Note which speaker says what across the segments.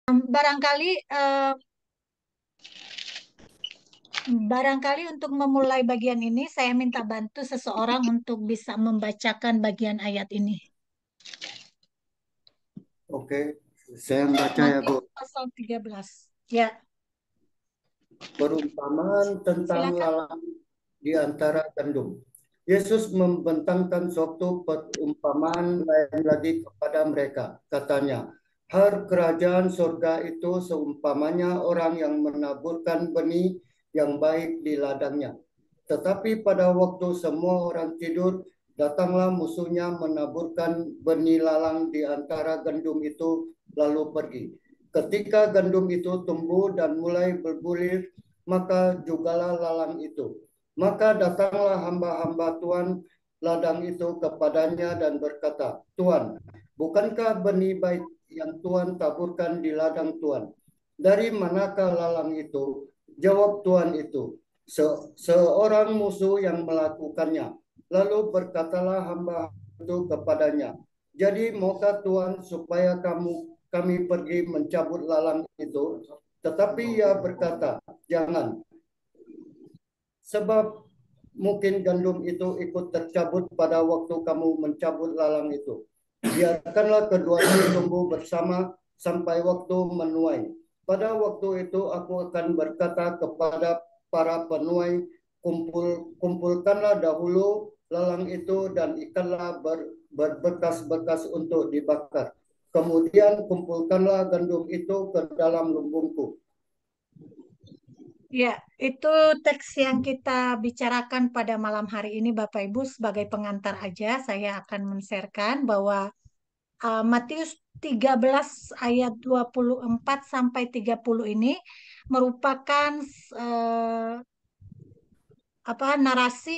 Speaker 1: Barangkali barangkali untuk memulai bagian ini saya minta bantu seseorang untuk bisa membacakan bagian ayat ini.
Speaker 2: Oke, saya baca ya Bu.
Speaker 1: Matius pasal 13. Ya,
Speaker 2: Perumpamaan tentang
Speaker 1: silakan.
Speaker 2: lalang di antara gandum. Yesus membentangkan suatu perumpamaan lain lagi kepada mereka. Katanya, kerajaan surga itu seumpamanya orang yang menaburkan benih yang baik di ladangnya. Tetapi pada waktu semua orang tidur, datanglah musuhnya menaburkan benih lalang di antara gandum itu lalu pergi. Ketika gandum itu tumbuh dan mulai berbulir, maka jugalah lalang itu. Maka datanglah hamba-hamba Tuhan ladang itu kepadanya dan berkata, Tuhan, bukankah benih baik yang Tuhan taburkan di ladang Tuhan? Dari manakah lalang itu? Jawab Tuhan itu, seorang musuh yang melakukannya. Lalu berkatalah hamba itu kepadanya, jadi maukah Tuhan supaya kami pergi mencabut lalang itu? Tetapi ia berkata, jangan, sebab mungkin gandum itu ikut tercabut pada waktu kamu mencabut lalang itu. Biarkanlah keduanya tumbuh bersama sampai waktu menuai. Pada waktu itu aku akan berkata kepada para penuai, kumpulkanlah dahulu lalang itu dan ikanlah berbekas-bekas untuk dibakar. Kemudian kumpulkanlah gandum itu ke dalam lumbungku.
Speaker 1: Ya, itu teks yang kita bicarakan pada malam hari ini, Bapak Ibu. Sebagai pengantar aja, saya akan men-sharekan bahwa Matius 13 ayat 24 sampai 30 ini merupakan eh, narasi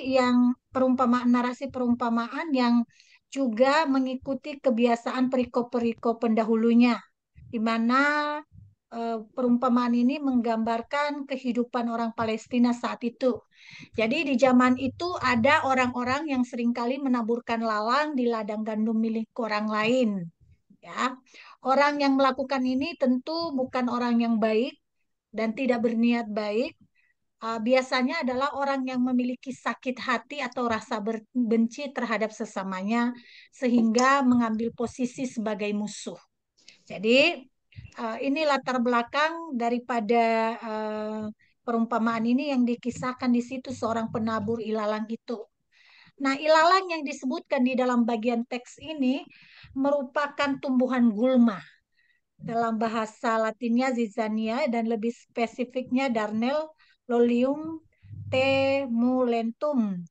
Speaker 1: perumpamaan yang juga mengikuti kebiasaan perikop-perikop pendahulunya, di mana perumpamaan ini menggambarkan kehidupan orang Palestina saat itu. Jadi di zaman itu ada orang-orang yang seringkali menaburkan lalang di ladang gandum milik orang lain. Ya, orang yang melakukan ini tentu bukan orang yang baik dan tidak berniat baik. Biasanya adalah orang yang memiliki sakit hati atau rasa benci terhadap sesamanya, sehingga mengambil posisi sebagai musuh. Jadi, ini latar belakang daripada uh, perumpamaan ini yang dikisahkan di situ seorang penabur ilalang itu. Nah, ilalang yang disebutkan di dalam bagian teks ini merupakan tumbuhan gulma. Dalam bahasa Latinnya zizania dan lebih spesifiknya Darnel lolium temulentum.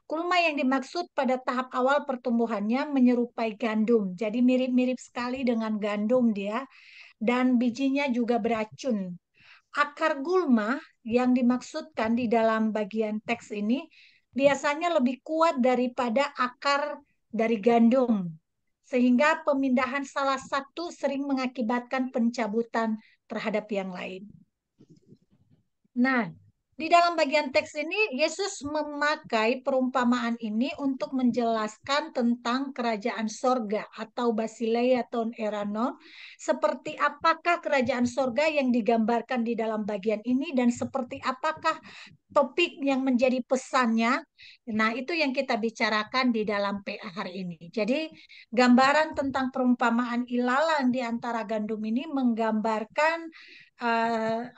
Speaker 1: Kulma yang dimaksud pada tahap awal pertumbuhannya menyerupai gandum. Jadi mirip-mirip sekali dengan gandum dia dan bijinya juga beracun. Akar gulma yang dimaksudkan di dalam bagian teks ini biasanya lebih kuat daripada akar dari gandum, sehingga pemindahan salah satu sering mengakibatkan pencabutan terhadap yang lain. Nah, di dalam bagian teks ini, Yesus memakai perumpamaan ini untuk menjelaskan tentang kerajaan sorga atau Basileia ton eranon, seperti apakah kerajaan sorga yang digambarkan di dalam bagian ini dan seperti apakah topik yang menjadi pesannya. Nah, itu yang kita bicarakan di dalam PA hari ini. Jadi, gambaran tentang perumpamaan ilalang di antara gandum ini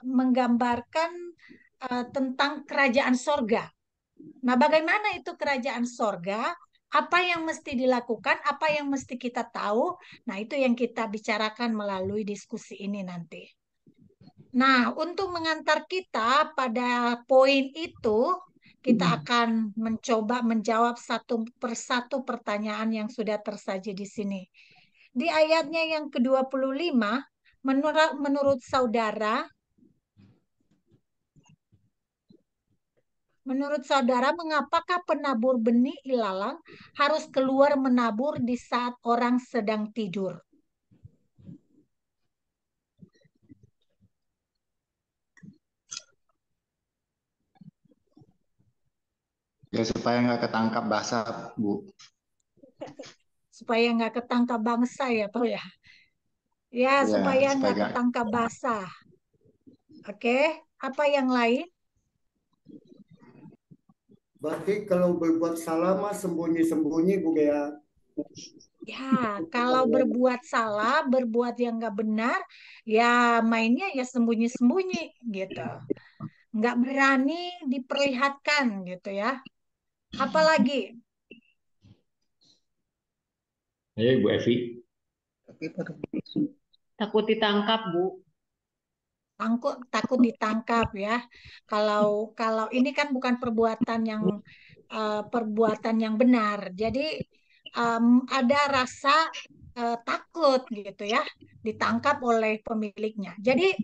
Speaker 1: menggambarkan tentang kerajaan sorga. Nah, bagaimana itu kerajaan sorga? Apa yang mesti dilakukan? Apa yang mesti kita tahu? Nah, itu yang kita bicarakan melalui diskusi ini nanti. Nah, untuk mengantar kita pada poin itu, kita akan mencoba menjawab satu persatu pertanyaan yang sudah tersaji di sini. Di ayatnya yang ke-25, menurut saudara, mengapakah penabur benih ilalang harus keluar menabur di saat orang sedang tidur?
Speaker 3: Ya supaya nggak ketangkap basah, Bu.
Speaker 1: Supaya nggak ketangkap bangsa ya, Pak ya. Ya,
Speaker 3: Ya,
Speaker 1: supaya
Speaker 3: supaya
Speaker 1: nggak
Speaker 3: nggak.
Speaker 1: ketangkap basah. Oke, apa yang lain?
Speaker 2: Berarti kalau berbuat salah mah sembunyi-sembunyi Bu Gea.
Speaker 1: Ya, kalau berbuat salah, berbuat yang nggak benar, ya mainnya ya sembunyi-sembunyi gitu. Nggak berani diperlihatkan gitu ya. Apalagi
Speaker 4: Ayo Ibu Evi.
Speaker 5: Takut ditangkap, Bu.
Speaker 1: takut ditangkap ya. Kalau kalau ini kan bukan perbuatan yang benar. Jadi ada rasa takut gitu ya, ditangkap oleh pemiliknya. Jadi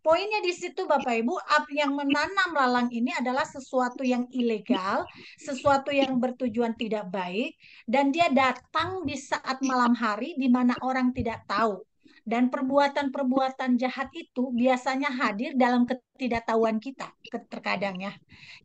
Speaker 1: poinnya di situ Bapak Ibu, yang menanam lalang ini adalah sesuatu yang ilegal, sesuatu yang bertujuan tidak baik, dan dia datang di saat malam hari di mana orang tidak tahu. Dan perbuatan-perbuatan jahat itu biasanya hadir dalam ketidaktahuan kita, terkadang ya.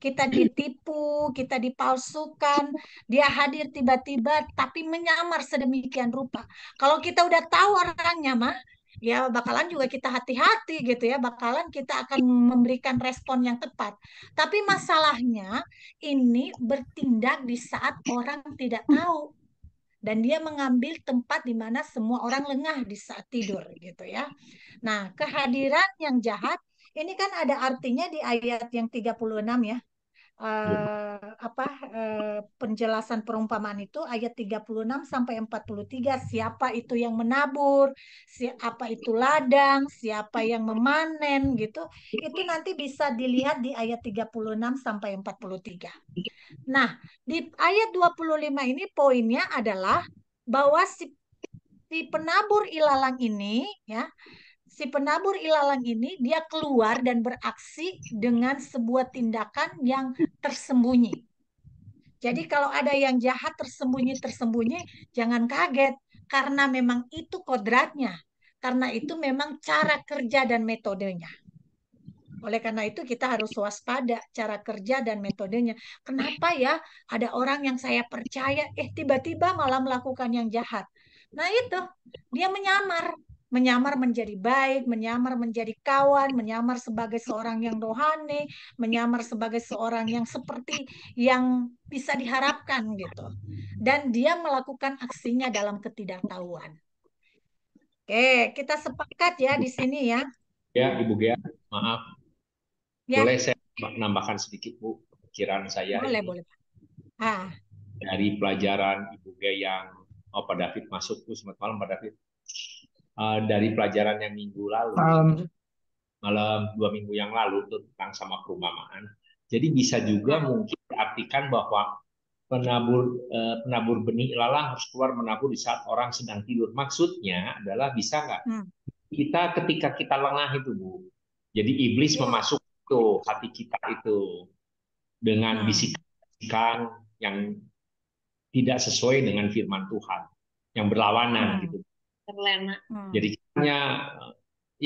Speaker 1: Kita ditipu, kita dipalsukan, dia hadir tiba-tiba tapi menyamar sedemikian rupa. Kalau kita udah tahu orangnya mah, ya bakalan juga kita hati-hati gitu ya, bakalan kita akan memberikan respon yang tepat. Tapi masalahnya ini bertindak di saat orang tidak tahu dan dia mengambil tempat di mana semua orang lengah di saat tidur gitu ya. Nah, kehadiran yang jahat ini kan ada artinya di ayat yang 36 ya. Penjelasan perumpamaan itu ayat 36 sampai 43, siapa itu yang menabur, siapa itu ladang, siapa yang memanen gitu. Itu nanti bisa dilihat di ayat 36 sampai 43. Nah, di ayat 25 ini poinnya adalah bahwa si penabur ilalang ini ya, si penabur ilalang ini dia keluar dan beraksi dengan sebuah tindakan yang tersembunyi. Jadi kalau ada yang jahat tersembunyi-tersembunyi, jangan kaget karena memang itu kodratnya. Karena itu memang cara kerja dan metodenya. Oleh karena itu kita harus waspada cara kerja dan metodenya. Kenapa ya ada orang yang saya percaya tiba-tiba malah melakukan yang jahat. Nah itu dia menyamar menjadi baik, menyamar menjadi kawan, menyamar sebagai seorang yang rohani, menyamar sebagai seorang yang seperti yang bisa diharapkan gitu. Dan dia melakukan aksinya dalam ketidaktahuan. Oke, kita sepakat ya di sini ya.
Speaker 4: Ya, Ibu Gea, maaf.
Speaker 1: Ya,
Speaker 4: Boleh saya menambahkan sedikit, Bu, pikiran saya
Speaker 1: boleh,
Speaker 4: ini
Speaker 1: boleh. Ah,
Speaker 4: dari pelajaran Ibu Gea yang Pak David masuk, Bu. Selamat malam, Pak David. Dari pelajaran yang minggu lalu, malam 2 minggu yang lalu tentang sama perumpamaan. Jadi bisa juga mungkin diartikan bahwa penabur benih ilalang harus keluar menabur di saat orang sedang tidur. Maksudnya adalah bisa nggak kita ketika kita lengah itu, Bu. Jadi iblis masuk tuh hati kita itu dengan bisikan yang tidak sesuai dengan firman Tuhan, yang berlawanan gitu.
Speaker 5: Terlena.
Speaker 4: Jadi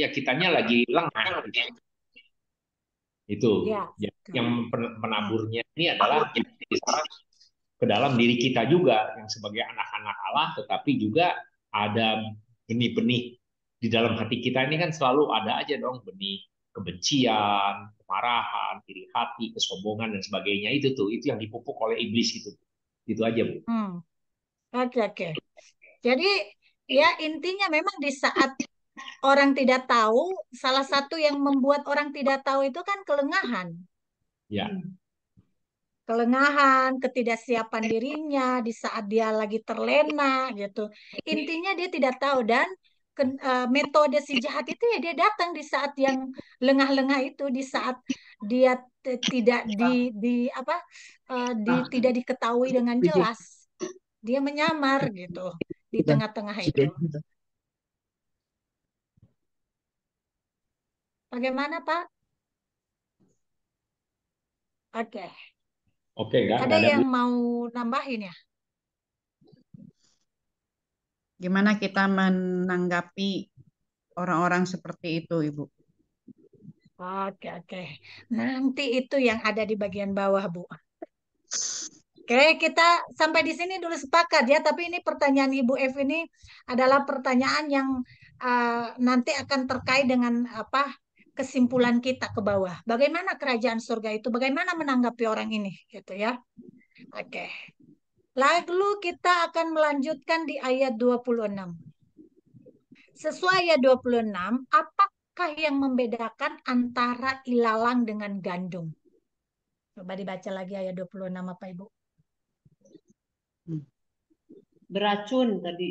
Speaker 4: kitanya lagi lengah gitu. Itu yang penaburnya ini adalah ke dalam diri kita juga yang sebagai anak-anak Allah, tetapi juga ada benih-benih di dalam hati kita ini kan selalu ada aja dong benih kebencian, kemarahan, iri hati, kesombongan dan sebagainya itu yang dipupuk oleh iblis gitu. Itu aja, Bu.
Speaker 1: Oke. Jadi ya intinya memang di saat orang tidak tahu, salah satu yang membuat orang tidak tahu itu kan kelengahan.
Speaker 4: Ya.
Speaker 1: Kelengahan, ketidaksiapan dirinya di saat dia lagi terlena gitu. Intinya dia tidak tahu dan metode si jahat itu ya dia datang di saat yang lengah-lengah itu, di saat dia tidak tidak diketahui dengan jelas. Dia menyamar gitu di tengah-tengah itu. Bagaimana, Pak? Oke.
Speaker 4: Oke,
Speaker 1: Ada yang mau nambahin ya?
Speaker 6: Gimana kita menanggapi orang-orang seperti itu, Ibu?
Speaker 1: Oke. Nanti itu yang ada di bagian bawah, Bu. Oke, kita sampai di sini dulu sepakat ya. Tapi ini pertanyaan Ibu F ini adalah pertanyaan yang nanti akan terkait dengan apa kesimpulan kita ke bawah. Bagaimana kerajaan surga itu? Bagaimana menanggapi orang ini, gitu ya. Oke. Lalu kita akan melanjutkan di ayat 26. Sesuai ayat 26, apakah yang membedakan antara ilalang dengan gandum? Coba dibaca lagi ayat 26 apa Ibu?
Speaker 5: Beracun tadi.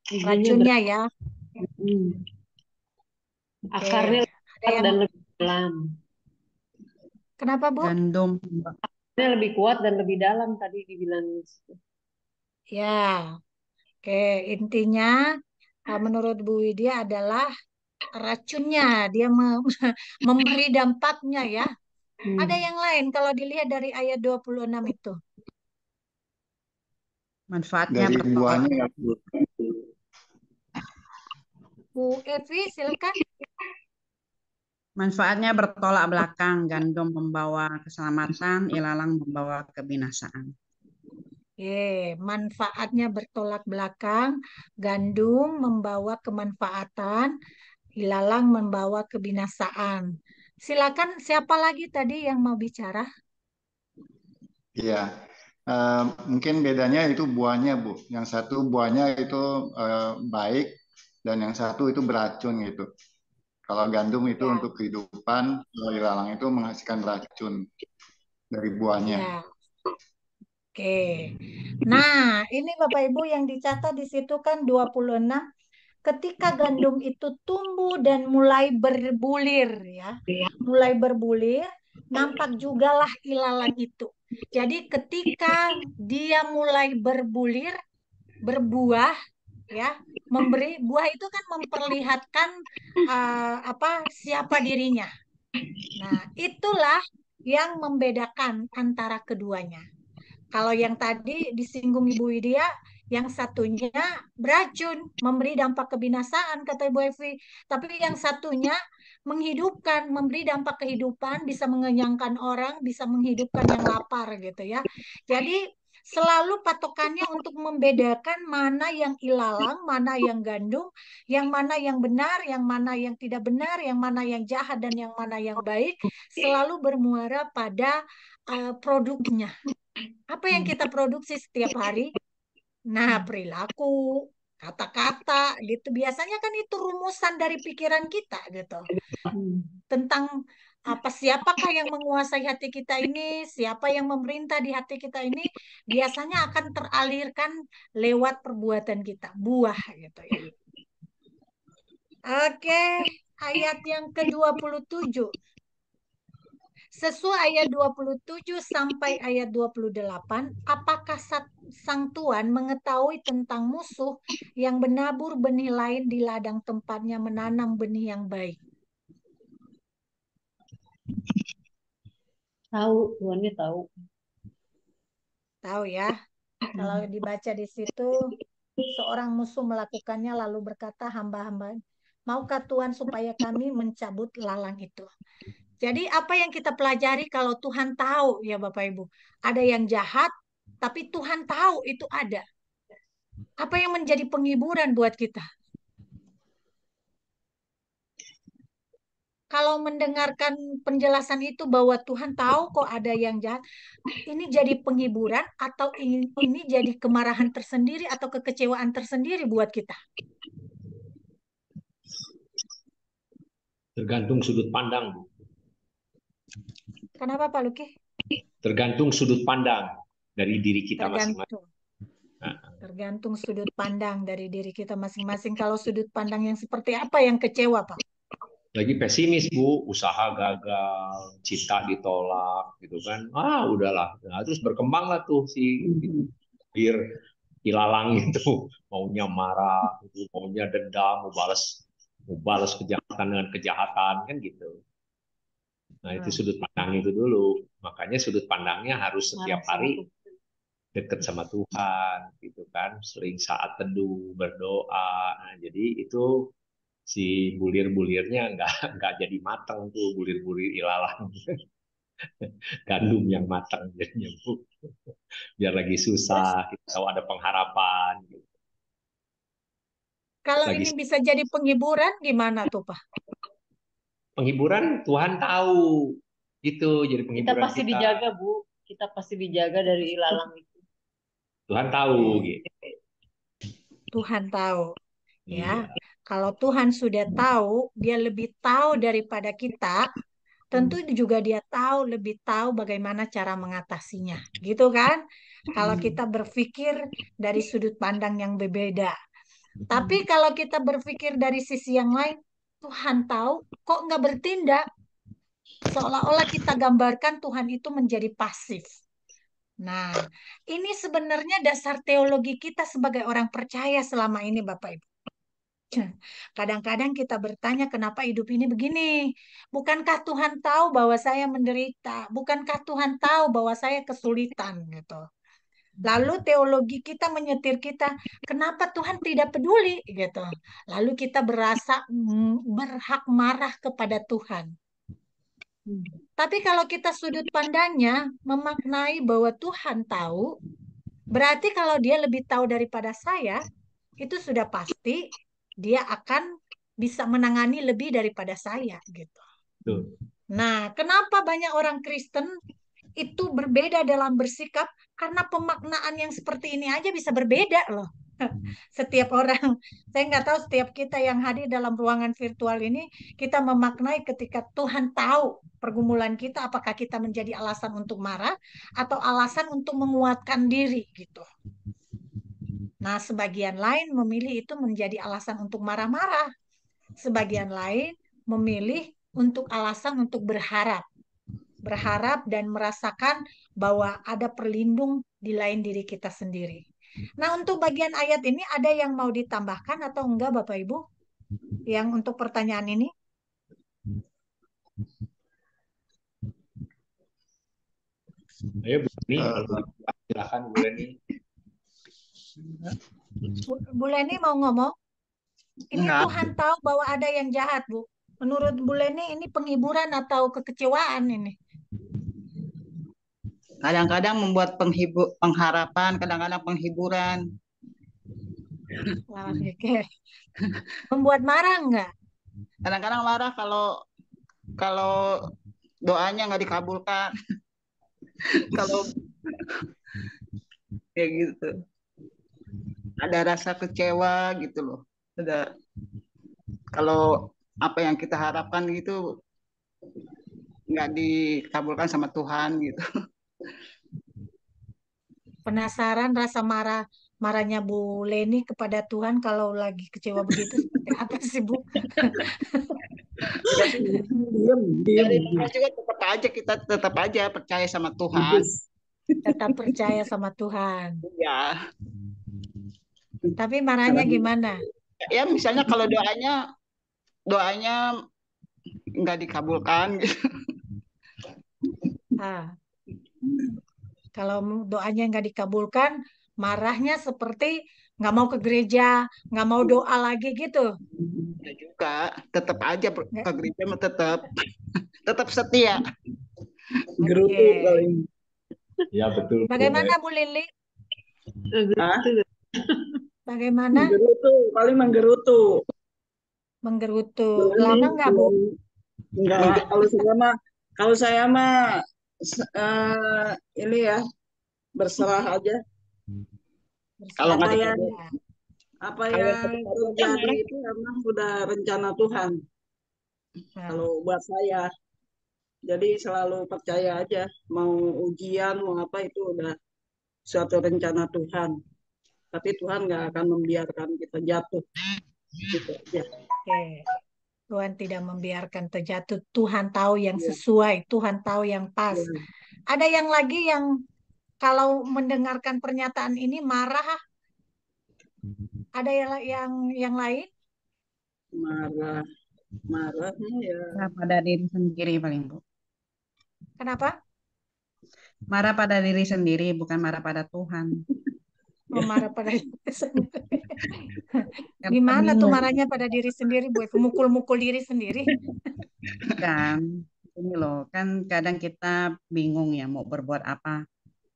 Speaker 5: Bijinya
Speaker 1: Racunnya ya.
Speaker 5: Akarnya
Speaker 1: Oke. Ada
Speaker 5: kuat
Speaker 1: yang
Speaker 5: dan lebih dalam.
Speaker 1: kenapa Bu?
Speaker 6: Gandum.
Speaker 5: Akarnya lebih kuat dan lebih dalam tadi dibilang.
Speaker 1: Ya. Oke, intinya menurut Bu Widya adalah racunnya, dia memberi dampaknya ya. Ada yang lain kalau dilihat dari ayat 26 itu.
Speaker 6: Manfaatnya
Speaker 3: Dari
Speaker 6: bertolak.
Speaker 3: buahnya ya, Bu.
Speaker 1: Bu Evi, silakan.
Speaker 6: Manfaatnya bertolak belakang. Gandum membawa keselamatan, ilalang membawa kebinasaan.
Speaker 1: Manfaatnya bertolak belakang. Gandum membawa kemanfaatan, ilalang membawa kebinasaan. Silakan, siapa lagi tadi yang mau bicara?
Speaker 3: Iya. Mungkin bedanya itu buahnya, Bu. Yang satu buahnya itu baik dan yang satu itu beracun gitu. Kalau gandum itu
Speaker 1: Ya,
Speaker 3: untuk kehidupan, kalau ilalang itu menghasilkan racun dari buahnya.
Speaker 1: ya. Oke. Nah, ini Bapak Ibu yang dicatat di situ kan 26. Ketika gandum itu tumbuh dan mulai berbulir ya. Mulai berbulir, nampak jugalah ilalang itu. Jadi ketika dia mulai berbulir, berbuah ya, memberi buah itu kan memperlihatkan siapa dirinya. Nah, itulah yang membedakan antara keduanya. Kalau yang tadi disinggung Ibu Widya, yang satunya beracun, memberi dampak kebinasaan, kata Ibu Evi. Tapi yang satunya menghidupkan, memberi dampak kehidupan, bisa mengenyangkan orang, bisa menghidupkan yang lapar gitu ya. Jadi selalu patokannya untuk membedakan mana yang ilalang, mana yang gandum, yang mana yang benar, yang mana yang tidak benar, yang mana yang jahat dan yang mana yang baik, selalu bermuara pada produknya. Apa yang kita produksi setiap hari? Nah, perilaku, kata-kata gitu. Biasanya kan itu rumusan dari pikiran kita gitu. Tentang siapakah yang menguasai hati kita ini, siapa yang memerintah di hati kita ini, biasanya akan teralirkan lewat perbuatan kita, buah gitu ya. Oke, ayat yang ke-27. Sesuai ayat 27 sampai ayat 28, apakah sang tuan mengetahui tentang musuh yang menabur benih lain di ladang tempatnya menanam benih yang baik?
Speaker 5: Tahu, tuannya tahu.
Speaker 1: Tahu ya. Kalau dibaca di situ, seorang musuh melakukannya lalu berkata, hamba-hamba, maukah Tuhan supaya kami mencabut lalang itu? Jadi apa yang kita pelajari kalau Tuhan tahu ya Bapak Ibu, ada yang jahat, tapi Tuhan tahu itu ada. Apa yang menjadi penghiburan buat kita? Kalau mendengarkan penjelasan itu bahwa Tuhan tahu kok ada yang jahat, ini jadi penghiburan atau ini jadi kemarahan tersendiri atau kekecewaan tersendiri buat kita?
Speaker 4: Tergantung sudut pandang, Bu.
Speaker 1: Kenapa Pak Luki?
Speaker 4: Tergantung sudut pandang dari diri kita masing-masing.
Speaker 1: Tergantung. Tergantung sudut pandang dari diri kita masing-masing. Kalau sudut pandang yang seperti apa yang kecewa, Pak?
Speaker 4: Lagi pesimis, Bu, usaha gagal, cinta ditolak, gitu kan. Udahlah. Nah, terus berkembanglah tuh si bir ilalang itu, maunya marah, gitu, maunya dendam, mau balas kejahatan dengan kejahatan, kan gitu. Nah, itu sudut pandang itu dulu. Makanya sudut pandangnya harus setiap hari dekat sama Tuhan, gitu kan. Sering saat teduh, berdoa. Nah, jadi itu si bulir-bulirnya nggak jadi matang tuh, bulir-bulir ilalang. Gandum yang matang jadinya, Bu. Biar lagi susah, kita tahu ada pengharapan. Gitu.
Speaker 1: Kalau
Speaker 4: lagi
Speaker 1: ini bisa jadi penghiburan, gimana tuh, Pak?
Speaker 4: penghiburan Tuhan tahu gitu, jadi
Speaker 5: Kita
Speaker 4: penghiburan
Speaker 5: pasti
Speaker 4: kita.
Speaker 5: dijaga, Bu. Kita pasti dijaga dari ilalang itu.
Speaker 4: Tuhan tahu gitu.
Speaker 1: Tuhan tahu. Ya,
Speaker 4: Iya.
Speaker 1: kalau Tuhan sudah tahu, dia lebih tahu daripada kita, tentu juga dia lebih tahu bagaimana cara mengatasinya. Gitu kan? Kalau kita berpikir dari sudut pandang yang berbeda. Tapi kalau kita berpikir dari sisi yang lain, Tuhan tahu, kok nggak bertindak? Seolah-olah kita gambarkan Tuhan itu menjadi pasif. Nah, ini sebenarnya dasar teologi kita sebagai orang percaya selama ini, Bapak Ibu. Kadang-kadang kita bertanya kenapa hidup ini begini. Bukankah Tuhan tahu bahwa saya menderita? Bukankah Tuhan tahu bahwa saya kesulitan gitu. Lalu teologi kita menyetir kita, kenapa Tuhan tidak peduli gitu. Lalu kita berasa berhak marah kepada Tuhan. Tapi kalau kita sudut pandangnya memaknai bahwa Tuhan tahu, berarti kalau dia lebih tahu daripada saya, itu sudah pasti dia akan bisa menangani lebih daripada saya gitu.
Speaker 4: Tuh.
Speaker 1: Nah, kenapa banyak orang Kristen itu berbeda dalam bersikap? Karena pemaknaan yang seperti ini aja bisa berbeda loh. Setiap orang, saya nggak tahu setiap kita yang hadir dalam ruangan virtual ini, kita memaknai ketika Tuhan tahu pergumulan kita, apakah kita menjadi alasan untuk marah atau alasan untuk menguatkan diri gitu. Nah, sebagian lain memilih itu menjadi alasan untuk marah-marah. Sebagian lain memilih untuk alasan untuk berharap. Berharap dan merasakan bahwa ada perlindung di lain diri kita sendiri. Nah, untuk bagian ayat ini ada yang mau ditambahkan atau enggak, Bapak Ibu? Yang untuk pertanyaan ini?
Speaker 4: Ayo Bu Leni, kalau silakan Bu Leni.
Speaker 1: Bu Leni mau ngomong? Ini
Speaker 6: Enggak.
Speaker 1: Tuhan tahu bahwa ada yang jahat, Bu. Menurut Bu Leni ini penghiburan atau kekecewaan ini?
Speaker 6: Kadang-kadang membuat pengharapan, kadang-kadang penghiburan.
Speaker 1: Wah, oke. Membuat marah enggak?
Speaker 6: Kadang-kadang marah kalau doanya nggak dikabulkan. Kalau kayak gitu. Ada rasa kecewa gitu loh. Kalau apa yang kita harapkan gitu nggak dikabulkan sama Tuhan gitu.
Speaker 1: Penasaran rasa marahnya Bu Leni kepada Tuhan kalau lagi kecewa begitu seperti apa sih, Bu?
Speaker 6: Dari mana juga kita tetap aja percaya sama Tuhan.
Speaker 1: Tetap percaya sama Tuhan.
Speaker 6: Ya.
Speaker 1: Tapi marahnya gimana?
Speaker 6: Ya misalnya kalau doanya nggak dikabulkan gitu.
Speaker 1: Kalau doanya nggak dikabulkan, marahnya seperti nggak mau ke gereja, nggak mau doa lagi gitu.
Speaker 6: Ya juga, tetap aja ke gereja mah tetap setia.
Speaker 1: Oke.
Speaker 4: Ya betul.
Speaker 1: Bagaimana Bu Lili? Bagaimana?
Speaker 7: Paling menggerutu.
Speaker 1: Menggerutu. Lama nggak, Bu?
Speaker 7: Enggak, kalau saya mah ini ya berserah aja.
Speaker 6: Kalau nggak
Speaker 7: Apa yang terjadi itu memang sudah rencana Tuhan. Kalau buat saya, jadi selalu percaya aja. Mau ujian, mau apa itu udah suatu rencana Tuhan. Tapi Tuhan nggak akan membiarkan kita jatuh. Gitu aja.
Speaker 1: Oke. Tuhan tidak membiarkan terjatuh. Tuhan tahu yang sesuai. Tuhan tahu yang pas. Ada yang lagi yang kalau mendengarkan pernyataan ini marah? Ada yang lain?
Speaker 7: Marahnya ya.
Speaker 6: Marah pada diri sendiri paling Bu.
Speaker 1: Kenapa?
Speaker 6: Marah pada diri sendiri, bukan marah pada Tuhan.
Speaker 1: Oh, marah pada diri sendiri. Gimana tuh marahnya pada diri sendiri, Bu? Mukul-mukul diri sendiri?
Speaker 6: Kan, ini loh, kan kadang kita bingung ya mau berbuat apa.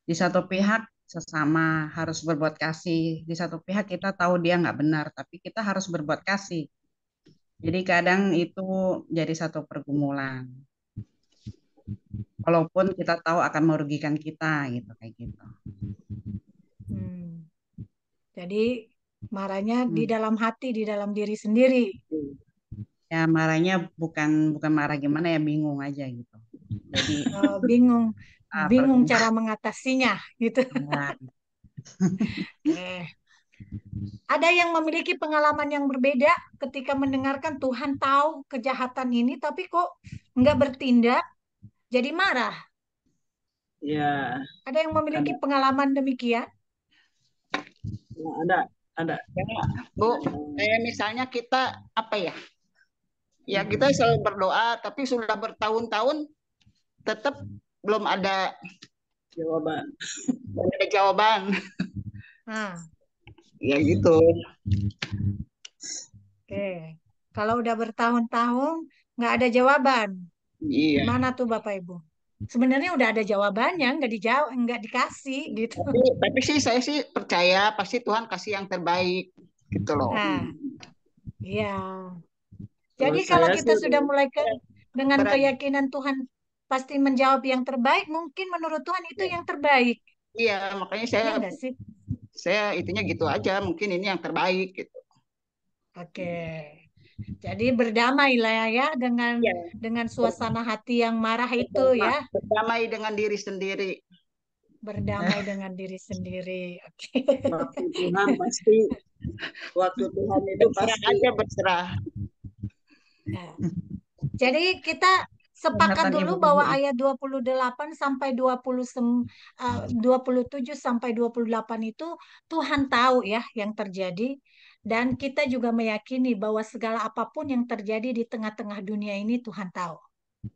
Speaker 6: Di satu pihak sesama, harus berbuat kasih. Di satu pihak kita tahu dia nggak benar, tapi kita harus berbuat kasih. Jadi kadang itu jadi satu pergumulan. Walaupun kita tahu akan merugikan kita gitu kayak gitu.
Speaker 1: Jadi marahnya di dalam hati, di dalam diri sendiri.
Speaker 6: Ya marahnya bukan marah gimana ya, bingung aja gitu. Jadi
Speaker 1: bingung cara mengatasinya gitu.
Speaker 6: Ya.
Speaker 1: Ada yang memiliki pengalaman yang berbeda ketika mendengarkan Tuhan tahu kejahatan ini, tapi kok nggak bertindak, jadi marah.
Speaker 7: Ya.
Speaker 1: Ada yang memiliki pengalaman demikian?
Speaker 7: Ya, ada.
Speaker 6: Ya, Bu, misalnya kita apa ya? Ya kita selalu berdoa, tapi sudah bertahun-tahun tetap belum ada
Speaker 7: jawaban.
Speaker 6: Belum ada jawaban. Ya gitu.
Speaker 1: Oke. Kalau udah bertahun-tahun nggak ada jawaban,
Speaker 6: Iya.
Speaker 1: gimana tuh Bapak Ibu? Sebenarnya udah ada jawabannya, nggak dijawab, nggak dikasih gitu.
Speaker 6: Tapi sih saya sih percaya pasti Tuhan kasih yang terbaik gitu loh.
Speaker 1: Iya. Jadi kalau kita sudah mulai dengan keyakinan Tuhan pasti menjawab yang terbaik, mungkin menurut Tuhan itu yang terbaik.
Speaker 6: Iya, makanya saya itunya gitu aja, mungkin ini yang terbaik gitu.
Speaker 1: Oke. Jadi berdamailah ya dengan suasana hati yang marah itu ya.
Speaker 6: Berdamai dengan diri sendiri.
Speaker 1: Berdamai dengan diri sendiri. Oke.
Speaker 7: Waktu Tuhan pasti, waktu Tuhan itu pasti
Speaker 6: aja berserah.
Speaker 1: Jadi kita sepakat dulu bahwa ayat 28 sampai 27 sampai 28 itu Tuhan tahu ya yang terjadi, dan kita juga meyakini bahwa segala apapun yang terjadi di tengah-tengah dunia ini Tuhan tahu.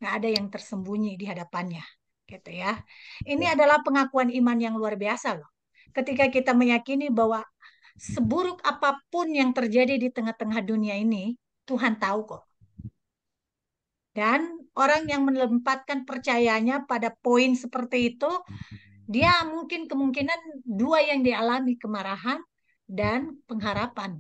Speaker 1: Nggak ada yang tersembunyi di hadapannya. Gitu ya. Ini adalah pengakuan iman yang luar biasa loh. Ketika kita meyakini bahwa seburuk apapun yang terjadi di tengah-tengah dunia ini, Tuhan tahu kok. Dan orang yang menempatkan percayanya pada poin seperti itu, dia mungkin kemungkinan dua yang dialami, kemarahan dan pengharapan.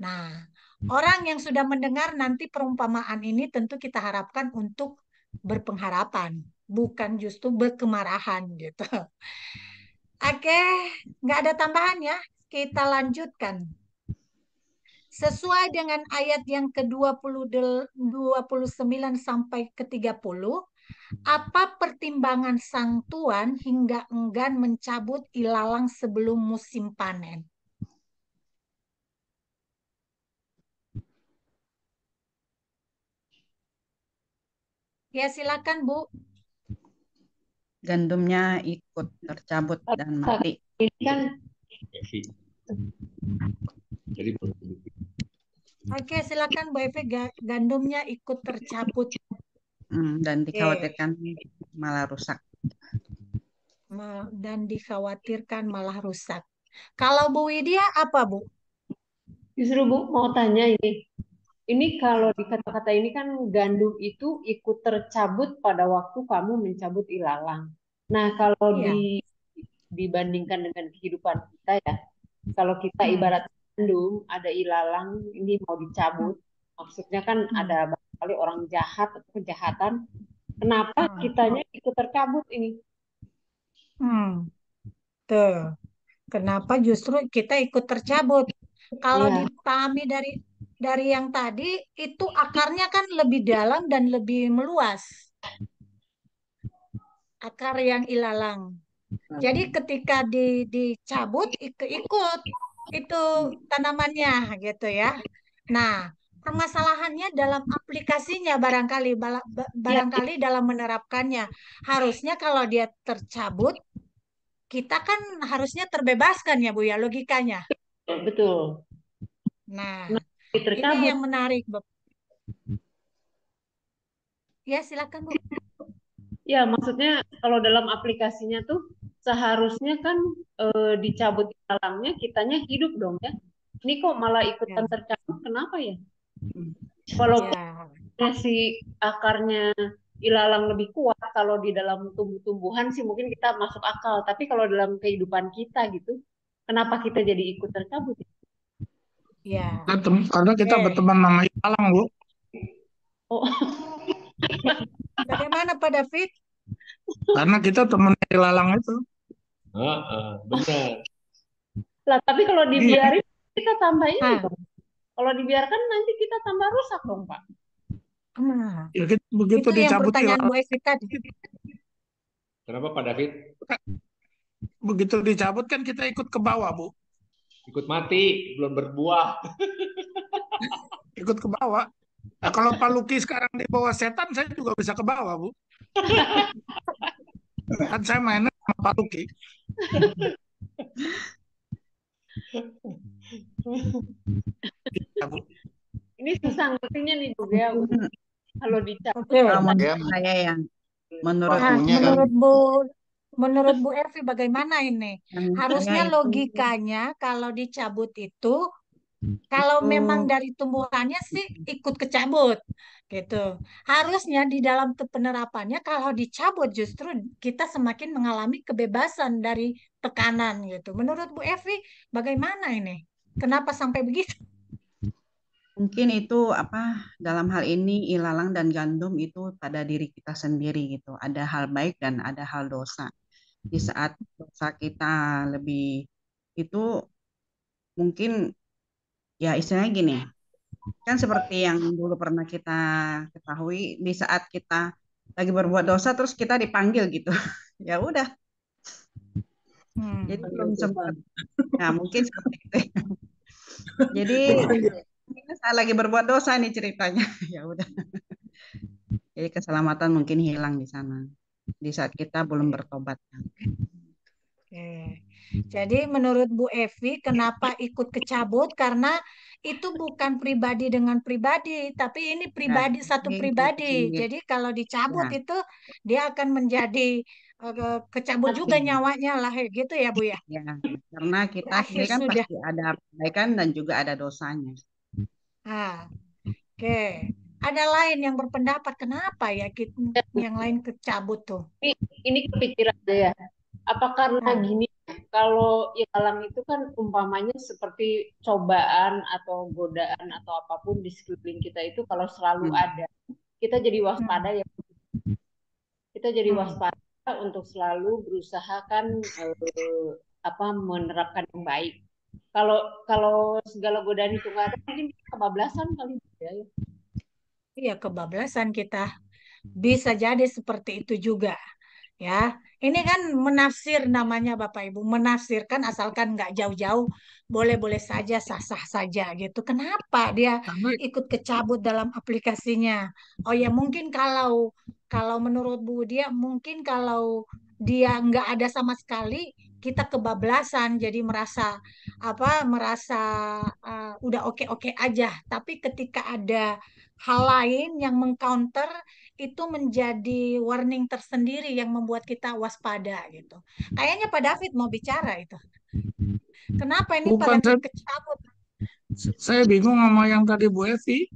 Speaker 1: Nah, orang yang sudah mendengar nanti perumpamaan ini tentu kita harapkan untuk berpengharapan, bukan justru berkemarahan gitu. Oke, nggak ada tambahan ya. Kita lanjutkan. Sesuai dengan ayat yang ke-29 sampai ke-30, apa pertimbangan sang tuan hingga enggan mencabut ilalang sebelum musim panen? Ya, silakan Bu.
Speaker 6: Gandumnya ikut tercabut dan mati.
Speaker 5: Ini kan
Speaker 1: Oke, silakan Bu Evi. Gandumnya ikut tercabut
Speaker 6: dan dikhawatirkan malah rusak.
Speaker 1: Dan dikhawatirkan malah rusak. Kalau Bu Widya apa Bu?
Speaker 5: Justru Bu mau tanya ini. Ini kalau di kata-kata ini kan gandum itu ikut tercabut pada waktu kamu mencabut ilalang. Nah, kalau dibandingkan dengan kehidupan kita ya, kalau kita ibarat gandum, ada ilalang, ini mau dicabut, maksudnya kan ada barangkali orang jahat atau kejahatan, kenapa kitanya ikut tercabut ini?
Speaker 1: Tuh. Kenapa justru kita ikut tercabut? Kalau dipahami dari yang tadi, itu akarnya kan lebih dalam dan lebih meluas. Akar yang ilalang. Jadi ketika dicabut, ikut itu tanamannya gitu ya. Nah, permasalahannya dalam aplikasinya barangkali dalam menerapkannya. Harusnya kalau dia tercabut, kita kan harusnya terbebaskan ya Bu ya, logikanya.
Speaker 5: Betul.
Speaker 1: Nah, ini yang menarik, Bapak. Ya, silakan Bu.
Speaker 5: Ya, maksudnya kalau dalam aplikasinya tuh seharusnya kan dicabut ilalangnya, kitanya hidup dong ya. Ini kok malah ikutan tercabut, kenapa ya? Walaupun si akarnya ilalang lebih kuat, kalau di dalam tumbuh-tumbuhan sih mungkin kita masuk akal, tapi kalau dalam kehidupan kita gitu, kenapa kita jadi ikut tercabut?
Speaker 1: Ya.
Speaker 8: Karena kita berteman nama ilalang, Bu.
Speaker 5: Oh,
Speaker 1: Bagaimana Pak David?
Speaker 8: Karena kita teman ilalang itu.
Speaker 4: Benar.
Speaker 5: lah tapi kalau
Speaker 8: Iya.
Speaker 5: dibiarin kita tambah ini
Speaker 1: Nah.
Speaker 5: dong. Kalau dibiarkan nanti kita tambah rusak dong, Pak.
Speaker 1: Nah,
Speaker 8: Ya, begitu
Speaker 1: itu yang
Speaker 8: dicabut
Speaker 1: pertanyaan
Speaker 8: ilalang,
Speaker 1: Bu Evi tadi.
Speaker 4: Kenapa Pak David?
Speaker 8: begitu dicabut kan kita ikut ke bawah, Bu.
Speaker 4: Ikut mati, belum berbuah.
Speaker 8: Ikut ke bawah. Nah, kalau Pak Luki sekarang di bawah setan, saya juga bisa ke bawah, Bu. Kan saya mainnya sama Pak Luki. Ya, Bu.
Speaker 5: Ini susah ngertinya nih juga ya, Bu. Kalau dicabut.
Speaker 1: Oke.
Speaker 6: Kalau
Speaker 3: Ya,
Speaker 6: menurut saya yang menurut
Speaker 1: Nah,
Speaker 3: waktunya kan
Speaker 1: menurut Bu Evi bagaimana ini?
Speaker 6: yang saya
Speaker 1: Harusnya
Speaker 6: itu
Speaker 1: logikanya kalau dicabut itu, kalau memang dari tumbuhannya sih ikut kecabut, gitu. Harusnya di dalam penerapannya kalau dicabut justru kita semakin mengalami kebebasan dari tekanan, gitu. Menurut Bu Evi bagaimana ini? Kenapa sampai begitu?
Speaker 6: mungkin itu apa dalam hal ini ilalang dan gandum itu pada diri kita sendiri gitu. Ada hal baik dan ada hal dosa. Di saat dosa kita lebih itu mungkin ya istilahnya gini, kan seperti yang dulu pernah kita ketahui di saat kita lagi berbuat dosa terus kita dipanggil gitu. Ya udah, jadi belum sempat. Nah, mungkin seperti itu. Jadi ini saya lagi berbuat dosa nih ceritanya. Ya udah. Jadi keselamatan mungkin hilang di sana. Di saat kita belum bertobat.
Speaker 1: Oke. Jadi menurut Bu Evi, kenapa ikut kecabut? Karena itu bukan pribadi dengan pribadi, tapi ini pribadi satu pribadi. Jadi kalau dicabut
Speaker 6: Ya.
Speaker 1: itu dia akan menjadi kecabut juga nyawanya lah, gitu ya Bu ya.
Speaker 6: Ya, karena kita
Speaker 1: Berakhir
Speaker 6: sendiri kan
Speaker 1: sudah.
Speaker 6: pasti ada kebaikan dan juga ada dosanya.
Speaker 1: Ah, oke. Ada lain yang berpendapat kenapa ya yang lain kecabut tuh?
Speaker 5: Ini kepikiran saya. Apa karena gini, kalau ilalang itu kan umpamanya seperti cobaan atau godaan atau apapun di sekeliling kita itu kalau selalu ada, kita jadi waspada ya. Kita jadi waspada untuk selalu berusaha kan menerapkan yang baik. Kalau segala godaan itu nggak ada, mungkin kita kebablasan kali ya.
Speaker 1: Iya, kebablasan kita. Bisa jadi seperti itu juga. Ya, ini kan menafsir namanya Bapak Ibu, menafsirkan asalkan nggak jauh-jauh, boleh-boleh saja, sah-sah saja gitu. Kenapa dia ikut kecabut dalam aplikasinya? Oh ya mungkin kalau menurut Bu dia mungkin kalau dia nggak ada sama sekali, kita kebablasan, jadi merasa udah oke-oke aja. Tapi ketika ada hal lain yang mengcounter itu menjadi warning tersendiri yang membuat kita waspada gitu. Kayaknya Pak David mau bicara itu. Kenapa ini
Speaker 8: Bukan,
Speaker 1: pada kecabut?
Speaker 8: saya bingung sama yang tadi Bu Evi.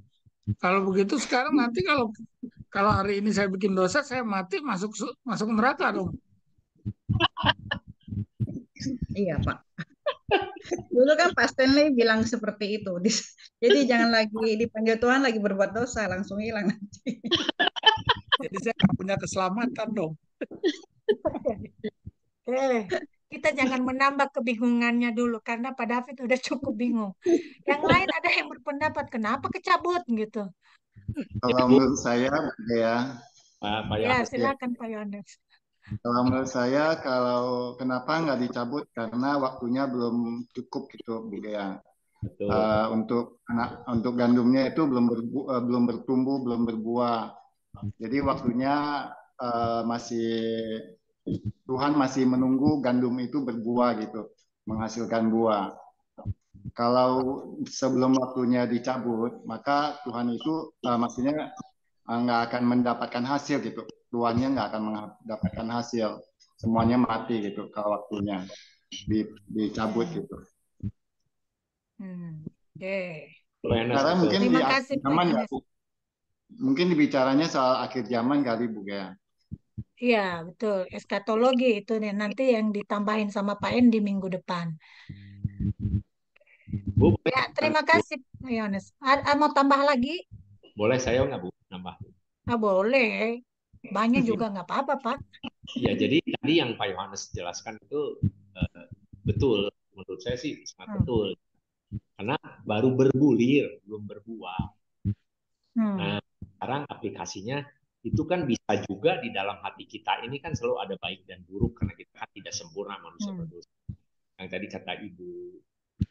Speaker 8: Kalau begitu sekarang nanti kalau hari ini saya bikin dosa, saya mati masuk neraka dong.
Speaker 6: Iya, Pak. Dulu kan Pak Stanley bilang seperti itu. Jadi jangan lagi dipanggil Tuhan lagi berbuat dosa, langsung hilang nanti.
Speaker 8: Jadi saya nggak punya keselamatan dong.
Speaker 1: Kita jangan menambah kebingungannya dulu karena Pak David udah cukup bingung. Yang lain ada yang berpendapat kenapa kecabut gitu.
Speaker 3: Kalau menurut saya ya.
Speaker 1: Ya, silakan Pak Yohanes.
Speaker 3: Kalau menurut saya, kalau kenapa nggak dicabut karena waktunya belum cukup gitu, Bu Dea. Untuk gandumnya itu belum bertumbuh, belum berbuah. Jadi waktunya Tuhan masih menunggu gandum itu berbuah gitu, menghasilkan buah. Kalau sebelum waktunya dicabut, maka Tuhan itu maksudnya nggak akan mendapatkan hasil gitu. Tuannya nggak akan mendapatkan hasil. Semuanya mati gitu kalau waktunya dicabut gitu.
Speaker 1: Oke.
Speaker 3: Karena mungkin
Speaker 1: Terima
Speaker 3: di
Speaker 1: kasih,
Speaker 3: akhir zaman nggak, Bu? Mungkin dibicaranya soal akhir zaman kali, Bu ya.
Speaker 1: Iya, betul. Eskatologi itu nih nanti yang ditambahin sama Pak En di minggu depan.
Speaker 4: Bu,
Speaker 1: Ya, terima kasih, Pak Yohanes. Mau tambah lagi?
Speaker 4: boleh saya nggak Bu nambah?
Speaker 1: Boleh. Banyak juga nggak apa-apa, Pak.
Speaker 4: Ya, jadi tadi yang Pak Yohanes jelaskan itu betul. Menurut saya sih sangat betul. Karena baru bergulir, belum berbuah. Nah, sekarang aplikasinya itu kan bisa juga di dalam hati kita ini kan selalu ada baik dan buruk karena kita kan tidak sempurna manusia berdosa. Yang tadi kata Ibu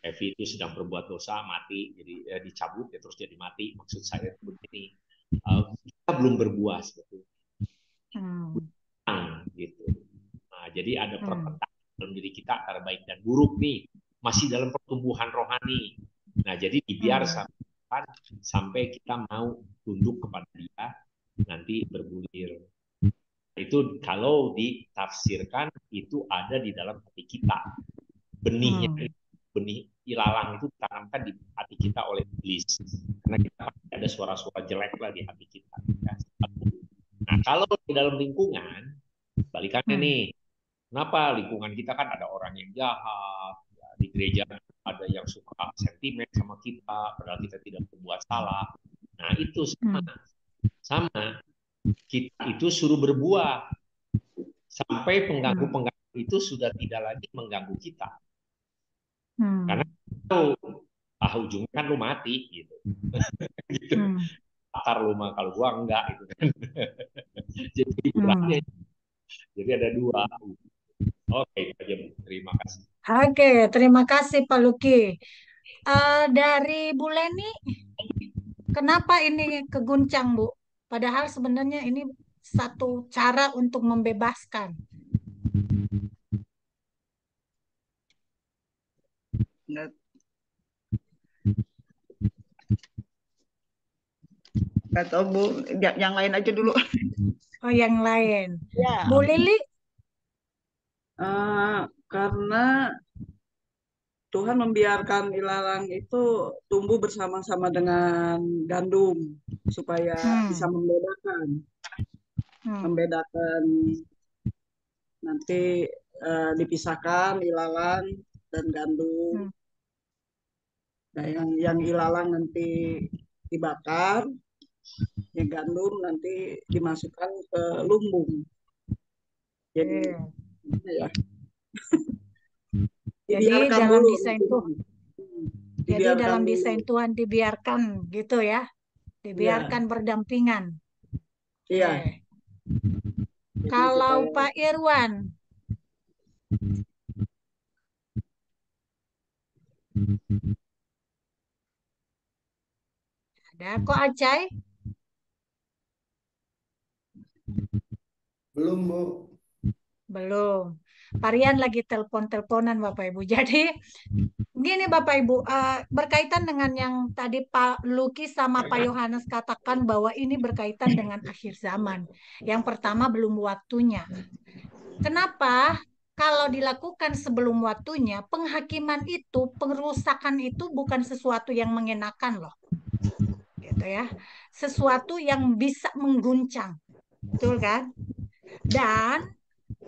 Speaker 4: Evi itu sedang berbuat dosa mati, jadi dicabut ya terus jadi mati. Maksud saya itu begini, kita belum berbuah sebetulnya, gitu. Nah, jadi ada perpecahan dalam diri kita antara baik dan buruk nih, masih dalam pertumbuhan rohani. Nah, jadi dibiarkan sampai kita mau tunduk kepada Dia, nanti bergulir. Itu kalau ditafsirkan itu ada di dalam hati kita. Benihnya, benih ilalang itu ditanamkan di hati kita oleh iblis. Karena kita pasti ada suara-suara jelek lah di hati kita. Nah, kalau di dalam lingkungan, balikannya nih, kenapa lingkungan kita kan ada orang yang jahat, ya, di gereja ada yang suka sentimen sama kita, padahal kita tidak berbuat salah. Nah, itu sama. Kita itu suruh berbuah sampai pengganggu-pengganggu itu sudah tidak lagi mengganggu kita. Karena ujungnya kan lu mati gitu. Gitu. Akar lu mah, kalau gua enggak gitu kan. Jadi ada dua. Oke, terima kasih.
Speaker 1: Oke, terima kasih Pak Luki. Dari Bu Leni, kenapa ini keguncang, Bu? Padahal sebenarnya ini satu cara untuk membebaskan.
Speaker 7: Nggak tahu Bu, yang lain aja dulu.
Speaker 1: Oh, yang lain.
Speaker 7: Ya.
Speaker 1: Bu Lili?
Speaker 7: Karena Tuhan membiarkan ilalang itu tumbuh bersama-sama dengan gandum supaya bisa membedakan nanti dipisahkan ilalang dan gandum. Nah, yang ilalang nanti dibakar, yang gandum nanti dimasukkan ke lumbung. Jadi ya.
Speaker 1: Jadi dalam desain Tuhan. Jadi dalam desain Tuhan dibiarkan gitu ya. Dibiarkan berdampingan.
Speaker 7: Iya.
Speaker 1: Kalau Pak Irwan. Ada kok Acai?
Speaker 2: Belum, Bu.
Speaker 1: Belum. Parian lagi telepon-teleponan Bapak Ibu. Jadi gini Bapak Ibu, berkaitan dengan yang tadi Pak Luki sama Pak Yohanes katakan bahwa ini berkaitan dengan akhir zaman. Yang pertama belum waktunya. Kenapa? Kalau dilakukan sebelum waktunya, penghakiman itu, pengerusakan itu bukan sesuatu yang mengenakan loh. Gitu ya. Sesuatu yang bisa mengguncang. Betul kan? Dan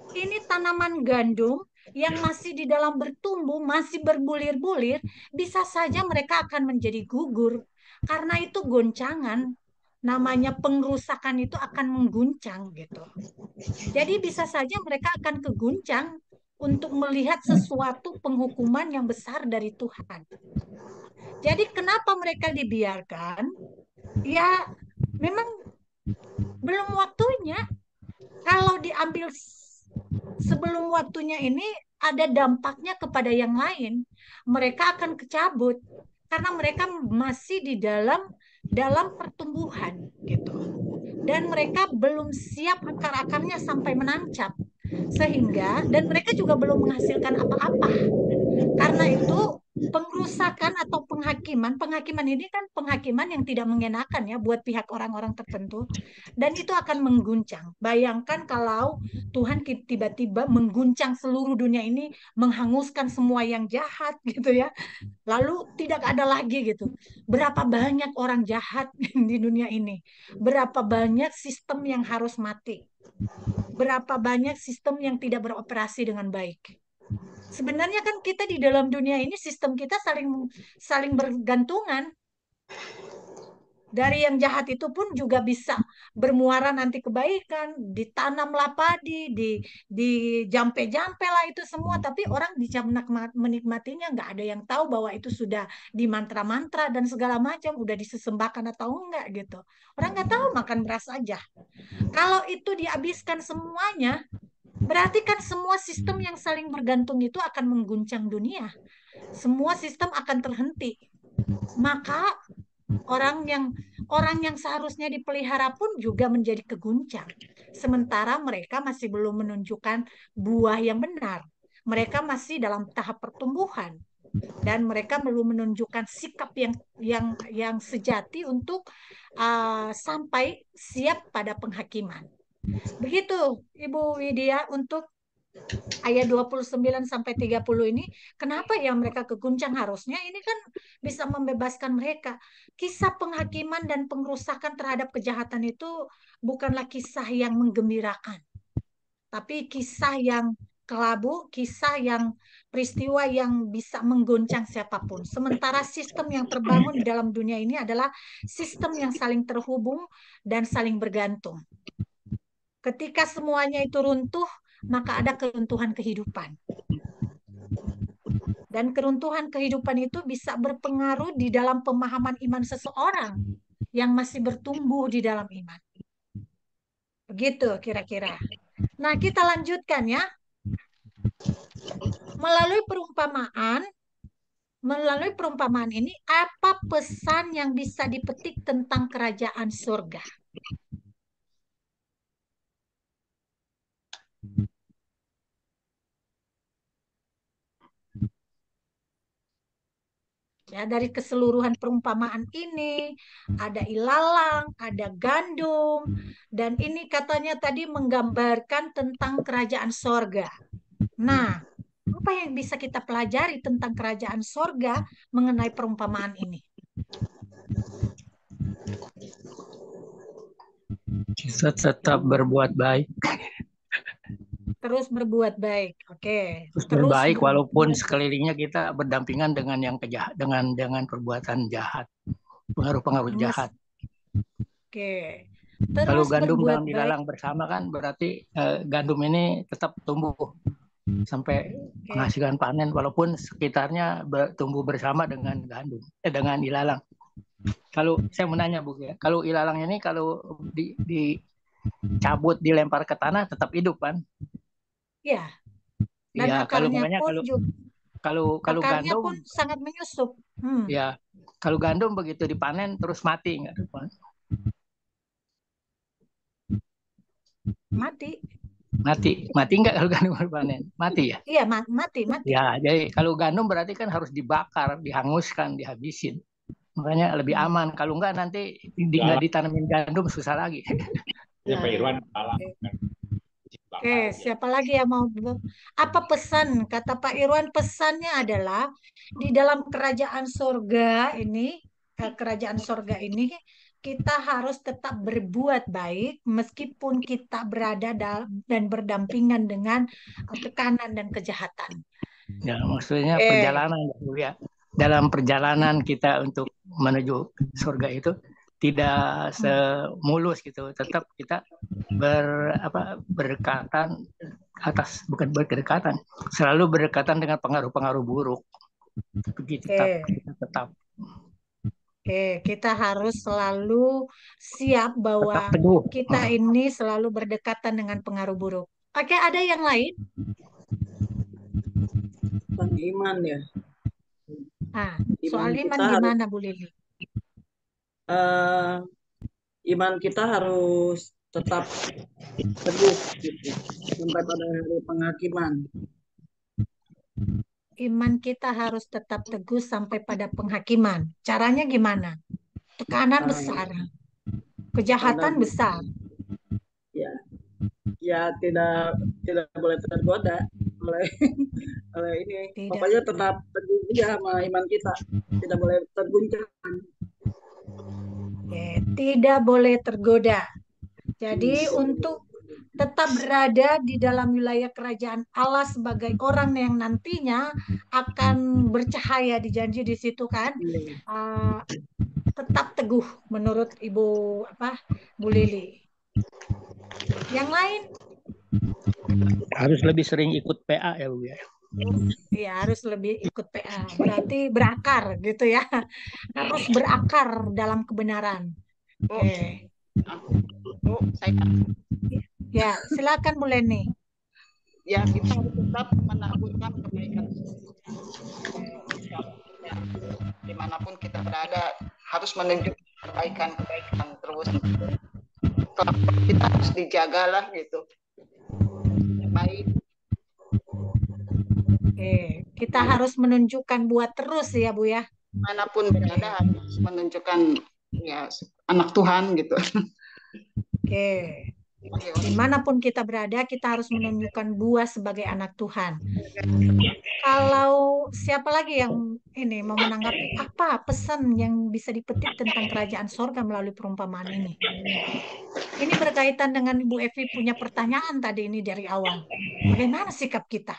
Speaker 1: ini tanaman gandum yang masih di dalam bertumbuh, masih berbulir-bulir, bisa saja mereka akan menjadi gugur. Karena itu goncangan, namanya pengerusakan itu akan mengguncang gitu. Jadi bisa saja mereka akan keguncang untuk melihat sesuatu penghukuman yang besar dari Tuhan. Jadi kenapa mereka dibiarkan? Ya memang belum waktunya. Kalau diambil sebelum waktunya ini ada dampaknya kepada yang lain. Mereka akan kecabut karena mereka masih di dalam pertumbuhan gitu. Dan mereka belum siap akar-akarnya sampai menancap. Sehingga dan mereka juga belum menghasilkan apa-apa. Karena itu pengerusakan atau penghakiman ini kan penghakiman yang tidak mengenakan ya buat pihak orang-orang tertentu, dan itu akan mengguncang. Bayangkan kalau Tuhan tiba-tiba mengguncang seluruh dunia ini, menghanguskan semua yang jahat gitu ya, lalu tidak ada lagi gitu. Berapa banyak orang jahat di dunia ini, berapa banyak sistem yang harus mati. Berapa banyak sistem yang tidak beroperasi dengan baik. Sebenarnya kan kita di dalam dunia ini sistem kita saling bergantungan. Dari yang jahat itu pun juga bisa bermuara nanti kebaikan, ditanamlah padi, di jampe-jampe lah itu semua, tapi orang bisa menikmatinya, nggak ada yang tahu bahwa itu sudah dimantra-mantra dan segala macam, udah disesembahkan atau enggak gitu. Orang nggak tahu, makan beras aja. Kalau itu dihabiskan semuanya, berarti kan semua sistem yang saling bergantung itu akan mengguncang dunia. Semua sistem akan terhenti. Maka orang yang seharusnya dipelihara pun juga menjadi keguncang. Sementara mereka masih belum menunjukkan buah yang benar. Mereka masih dalam tahap pertumbuhan dan mereka belum menunjukkan sikap yang sejati untuk sampai siap pada penghakiman. Begitu Ibu Widya untuk ayat 29 sampai 30 ini, kenapa ya mereka keguncang? Harusnya ini kan bisa membebaskan mereka. Kisah penghakiman dan pengerusakan terhadap kejahatan itu bukanlah kisah yang menggembirakan, tapi kisah yang kelabu, kisah yang peristiwa yang bisa mengguncang siapapun. Sementara sistem yang terbangun di dalam dunia ini adalah sistem yang saling terhubung dan saling bergantung. Ketika semuanya itu runtuh, maka ada keruntuhan kehidupan. Dan keruntuhan kehidupan itu bisa berpengaruh di dalam pemahaman iman seseorang yang masih bertumbuh di dalam iman. Begitu kira-kira. Nah, kita lanjutkan ya. Melalui perumpamaan ini, apa pesan yang bisa dipetik tentang kerajaan surga? Ya, dari keseluruhan perumpamaan ini, ada ilalang, ada gandum, dan ini katanya tadi menggambarkan tentang kerajaan sorga. Nah, apa yang bisa kita pelajari tentang kerajaan sorga mengenai perumpamaan ini?
Speaker 9: Kita tetap berbuat baik.
Speaker 1: Terus berbuat baik, oke.
Speaker 9: Terus baik walaupun sekelilingnya kita berdampingan dengan yang kejahat, dengan perbuatan jahat, pengaruh-pengaruh jahat.
Speaker 1: Oke.
Speaker 9: Kalau
Speaker 1: Terus
Speaker 9: gandum
Speaker 1: berbuat
Speaker 9: dalam dilalang bersama kan berarti gandum ini tetap tumbuh sampai penghasilan panen walaupun sekitarnya tumbuh bersama dengan gandum, dengan ilalang. Kalau saya mau nanya Bu ya, kalau ilalang ini kalau dicabut dilempar ke tanah tetap hidup kan?
Speaker 1: Iya. Dan
Speaker 9: ya,
Speaker 1: akarnya
Speaker 9: kalau gandum
Speaker 1: pun sangat menyusup.
Speaker 9: Ya, kalau gandum begitu dipanen terus mati nggak? Mati nggak kalau gandum dipanen? Mati ya?
Speaker 1: Iya, mati.
Speaker 9: Ya, jadi kalau gandum berarti kan harus dibakar, dihanguskan, dihabisin. Makanya lebih aman. Kalau nggak nanti nggak ditanamin gandum susah lagi.
Speaker 4: Ya, Pak Irwan salah.
Speaker 1: Oke, siapa lagi yang mau? Apa pesan? Kata Pak Irwan, pesannya adalah di dalam kerajaan surga ini, kita harus tetap berbuat baik meskipun kita berada dan berdampingan dengan tekanan dan kejahatan.
Speaker 9: Ya, maksudnya perjalanan ya. Dalam perjalanan kita untuk menuju surga itu tidak semulus gitu, tetap kita berdekatan bukan berdekatan, selalu berdekatan dengan pengaruh-pengaruh buruk. Begitu tetap.
Speaker 1: Oke, kita harus selalu siap bahwa kita ini selalu berdekatan dengan pengaruh buruk. Oke, ada yang lain?
Speaker 7: Tentang iman ya.
Speaker 1: Soal iman gimana Bu Lili?
Speaker 7: Iman kita harus tetap teguh gitu, sampai pada hari penghakiman.
Speaker 1: Iman kita harus tetap teguh sampai pada penghakiman. Caranya gimana? Tekanan besar, kejahatan besar.
Speaker 7: Ya tidak boleh tergoda oleh ini. Pokoknya tetap teguh ya sama iman kita, tidak boleh terguncang. Oke,
Speaker 1: tidak boleh tergoda. Jadi untuk tetap berada di dalam wilayah kerajaan Allah sebagai orang yang nantinya akan bercahaya, dijanji di situ kan. Tetap teguh menurut Ibu Bu Lili. Yang lain?
Speaker 9: Harus lebih sering ikut PA ya Bu ya.
Speaker 1: Iya, harus lebih ikut PA. Berarti berakar gitu ya. Harus berakar dalam kebenaran. Oke.
Speaker 7: Bu, saya
Speaker 1: Ya, silakan Bu Leni.
Speaker 7: ya kita harus tetap menaburkan kebaikan. Dimanapun kita berada harus menunjukkan kebaikan terus. Kita harus dijagalah gitu. Baik.
Speaker 1: Oke, kita harus menunjukkan buat terus ya Bu ya.
Speaker 7: Dimanapun berada harus menunjukkan ya anak Tuhan gitu.
Speaker 1: Oke. Dimanapun kita berada, kita harus menunjukkan buah sebagai anak Tuhan. Kalau siapa lagi yang ini mau menanggapi apa pesan yang bisa dipetik tentang kerajaan sorga melalui perumpamaan ini? Ini berkaitan dengan Ibu Evi punya pertanyaan tadi ini dari awal. Bagaimana sikap kita?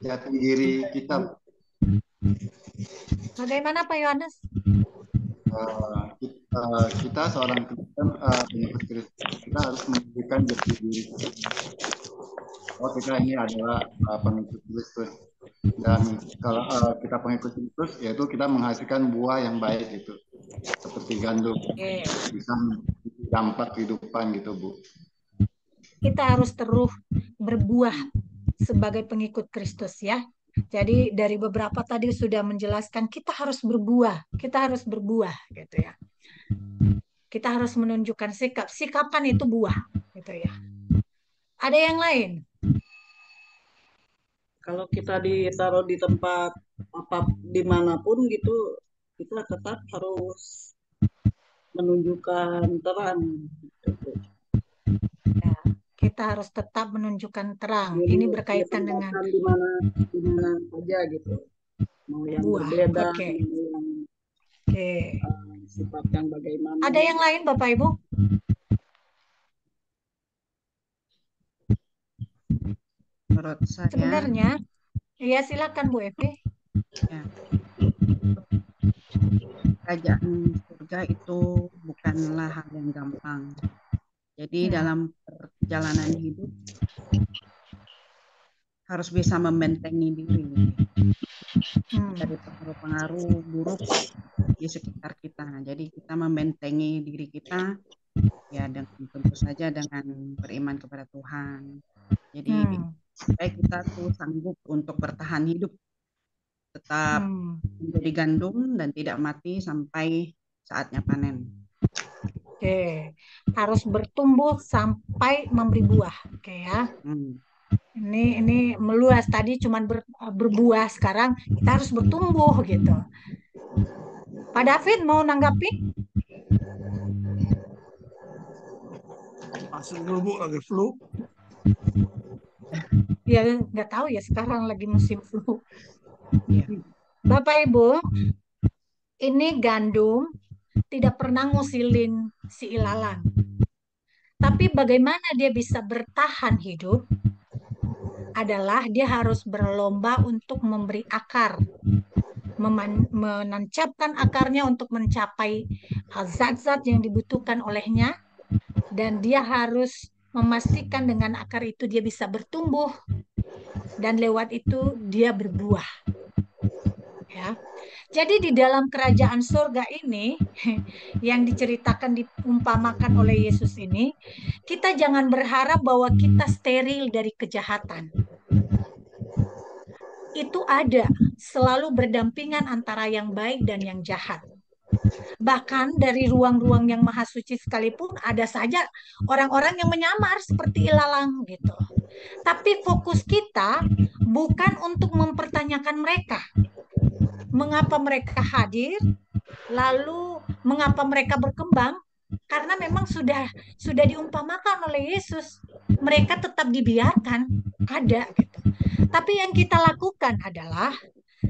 Speaker 3: Jati diri kita.
Speaker 1: Bagaimana Pak Yohanes?
Speaker 3: Kita seorang Kristen, pengikut Kristus, kita harus menunjukkan jati diri kita ini adalah pengikut Kristus, dan kalau kita pengikut Kristus, yaitu kita menghasilkan buah yang baik gitu, seperti gandum, bisa dampak kehidupan gitu Bu.
Speaker 1: Kita harus terus berbuah sebagai pengikut Kristus ya. Jadi dari beberapa tadi sudah menjelaskan kita harus berbuah gitu ya. Kita harus menunjukkan sikap. Sikapan itu buah gitu ya. Ada yang lain?
Speaker 7: Kalau kita ditaruh di tempat dimanapun gitu, kita tetap harus menunjukkan terang.
Speaker 1: Ya, kita harus tetap menunjukkan terang. Ini berkaitan dengan
Speaker 7: di mana aja gitu. Mau yang
Speaker 1: buah.
Speaker 7: berbeda,
Speaker 1: Oke.
Speaker 7: Sifat yang bagaimana.
Speaker 1: Ada yang lain Bapak Ibu?
Speaker 6: Menurut saya
Speaker 1: sebenarnya, ya silakan Bu Evi.
Speaker 6: Ya. Kerajaan surga itu bukanlah hal yang gampang. Jadi dalam perjalanan hidup harus bisa membentengi diri dari pengaruh-pengaruh buruk di sekitar kita. Jadi kita membentengi diri kita ya tentu saja dengan beriman kepada Tuhan. Jadi supaya kita tuh sanggup untuk bertahan hidup, tetap menjadi gandum dan tidak mati sampai saatnya panen.
Speaker 1: Oke, harus bertumbuh sampai memberi buah. Oke ya. Ini meluas, tadi cuman berbuah, sekarang kita harus bertumbuh gitu. Pak David mau nanggapi?
Speaker 8: Masuk dulu Bu, lagi flu.
Speaker 1: Ya nggak tahu ya, sekarang lagi musim flu. Bapak Ibu, ini gandum tidak pernah ngusilin si ilalang. Tapi bagaimana dia bisa bertahan hidup adalah dia harus berlomba untuk memberi akar, menancapkan akarnya untuk mencapai zat-zat yang dibutuhkan olehnya, dan dia harus memastikan dengan akar itu dia bisa bertumbuh, dan lewat itu dia berbuah. Ya. Jadi di dalam kerajaan surga ini yang diceritakan, diumpamakan oleh Yesus ini, kita jangan berharap bahwa kita steril dari kejahatan. Itu ada, selalu berdampingan antara yang baik dan yang jahat. Bahkan dari ruang-ruang yang maha suci sekalipun ada saja orang-orang yang menyamar seperti ilalang gitu. Tapi fokus kita bukan untuk mempertanyakan mereka. Mengapa mereka hadir, lalu mengapa mereka berkembang? Karena memang sudah diumpamakan oleh Yesus, mereka tetap dibiarkan ada gitu. Tapi yang kita lakukan adalah